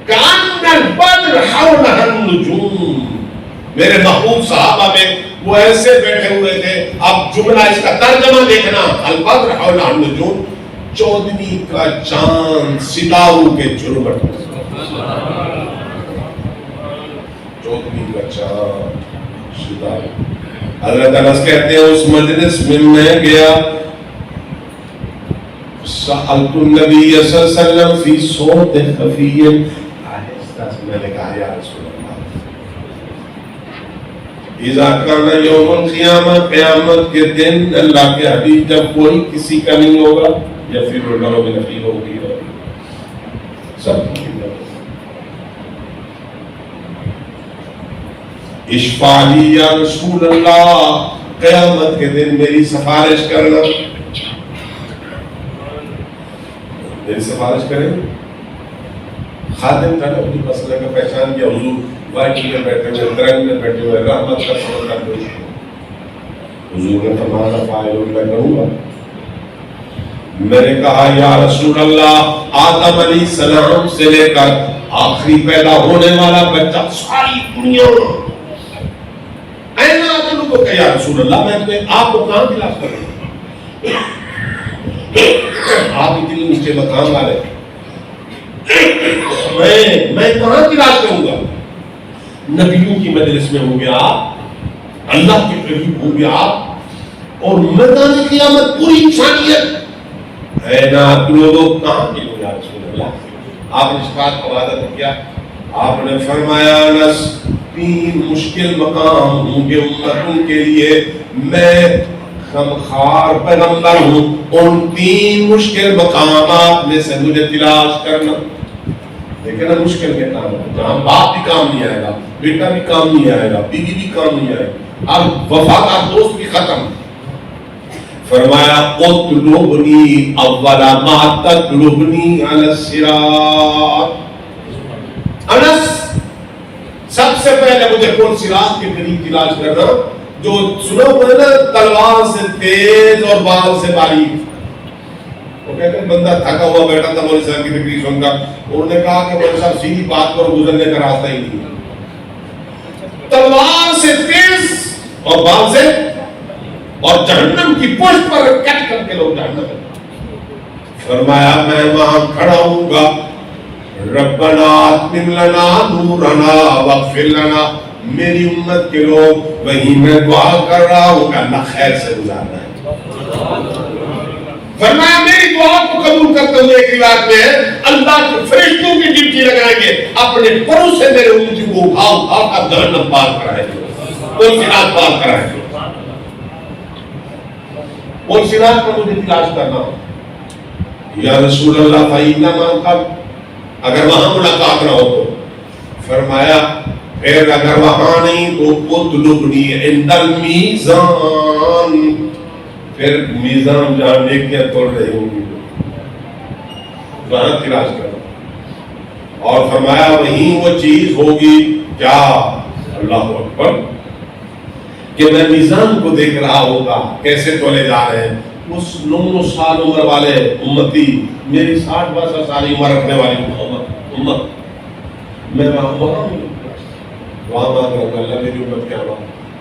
کان البدر حولہ النجوم. میرے محبوب صحابہ میں وہ ایسے بیٹھے ہوئے تھے. اب جملہ اس کا ترجمہ دیکھنا. البدر حولہ النجوم چودنی کا چاند ستاروں کے جھرمٹ. چودنی کا چاند ستاروں. حضرت انس کہتے ہیں اس مجلس میں میں گیا. سألت النبی صلی اللہ علیہ وسلم فی صوت خفی. آہستہ سے میں نے کہا یا رسول اللہ اذا کان یوم القیامہ قیامت کے دن اللہ کے حبیب جب کوئی کسی کا نہیں ہوگا یا پھر المرء من اخیہ ہوگی سب کی اشفاء لی یا رسول اللہ. قیامت کے دن میری سفارش کرنا. میری سفارش کریں. خادم تھا نا اپنی مسئلہ کا پہچان کیا. حضور وائٹ میں بیٹھے ہوئے درنگ میں بیٹھے ہوئے رحمت کا سمندر میں. حضور نے فرمایا فاعل میں کروں گا. میں نے کہا یا رسول اللہ آدم علیہ السلام سے لے کر آخری پیدا ہونے والا بچہ ساری دنیا کو کہ یا رسول اللہ میں تمہیں آپ کو کہاں خلاف کروں. آپ اتنی نیچے مقام والے میں کہاں تلاش کروں گا. نبیوں کی مجلس میں ہوں گے آپ. اللہ کے قریب ہوں گے آپ. اور میدان قیامت پوری انسانیت ہے نا. آپ لوگوں کہاں ملو یا رسول اللہ. آپ نے اس بات کا وعدہ کیا. آپ نے فرمایا انس 3 مشکل مقام ہوں گے امتوں کے لیے. میں خمخار پیغمبر ہوں. ان 3 مشکل مقامات میں سے مجھے تلاش کرنا. لیکن مشکل کے کام ہے جہاں باپ بھی کام نہیں آئے گا, بیٹا بھی کام نہیں آئے گا, بیوی بھی کام نہیں آئے گا, اب وفادار دوست بھی ختم. فرمایا اطلبنی اول ما تطلبنی علی الصراط. انس سب سے پہلے مجھے کون صراط کے قریب تلاش کرنا جو سنا ہوا ہے نا تلوار سے تیز اور بال سے باریک. وہ کہتے ہیں بندہ تھکا ہوا بیٹھا تھا مولوی صاحب کی تقریر سن کر. انہوں نے کہا کہ مولوی صاحب سیدھی بات کرو گزرنے کا راستہ ہی نہیں. تلوار سے تیز اور بال سے اور جہنم کی پشت پر کٹ کر کے لوگ جہنم میں. فرمایا میں وہاں کھڑا ہوں گا. ربنا اتمم لنا نورنا واغفر لنا. میری امت کے لوگ وہیں میں دعا کر رہا ہوں کہ اللہ خیر سے گزارنا ہے. فرمایا میری دعا کو قبول کرتے ہوئے ایک روایت میں ہے اللہ کے فرشتوں کی ڈیوٹی لگائیں گے اپنے پروں سے میرے امتی کو اٹھا کر جہنم پار کرائیں گے. کون صراط پار کرائیں گے. کون صراط پر مجھے تلاش کرنا ہو. یا رسول اللہ فإنما قد اگر وہاں ملاقات نہ ہو تو. فرمایا پھر اگر وہاں نہیں تو اطلبنی عند المیزان. پھر میزان جہاں نیکیاں توڑ رہی ہوں گی وہاں تلاش کرنا. اور فرمایا وہیں وہ چیز ہوگی کیا اللہ اکبر کہ میں میزان کو دیکھ رہا ہوگا کیسے تولے جا رہے ہیں. اس 9 سال عمر والے امتی میری 60-62 سال عمر رکھنے والی امت میں وہاں مانگ رہا ہوں اللہ میری امت کیا ہوا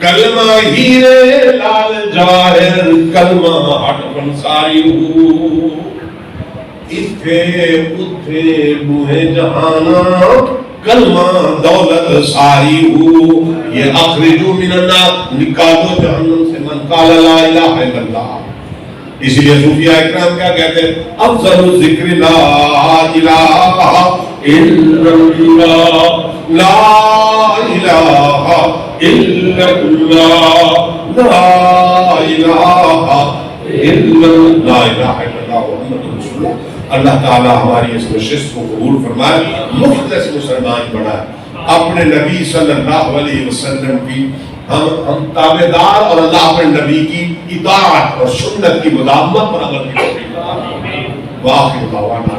کلمہ ہیرے لال جواہر کلمہ ہٹ پنساری اتھے اتھے بوہے جہانا کلمہ دولت ساری یہ اخرجو من النار نکالو جہنم سے من قال لا الہ الا اللہ. اس لیے صوفیاء اکرام کیا کہتے ہیں؟ افضل الذکر لا الہ الا اللہ لا الہ الا اللہ لا الہ الا اللہ محمد رسول اللہ. اللہ تعالیٰ ہماری اس نشست کو قبول فرمائے، مخلص مسلمان بنائے، اپنے نبی صلی اللہ علیہ وسلم کی ہم تابعدار اور اللہ اپنے نبی کی اطاعت اور سنت کی مداومت پر عمل کی توفیق عطا فرمائے. وآخر دعوانا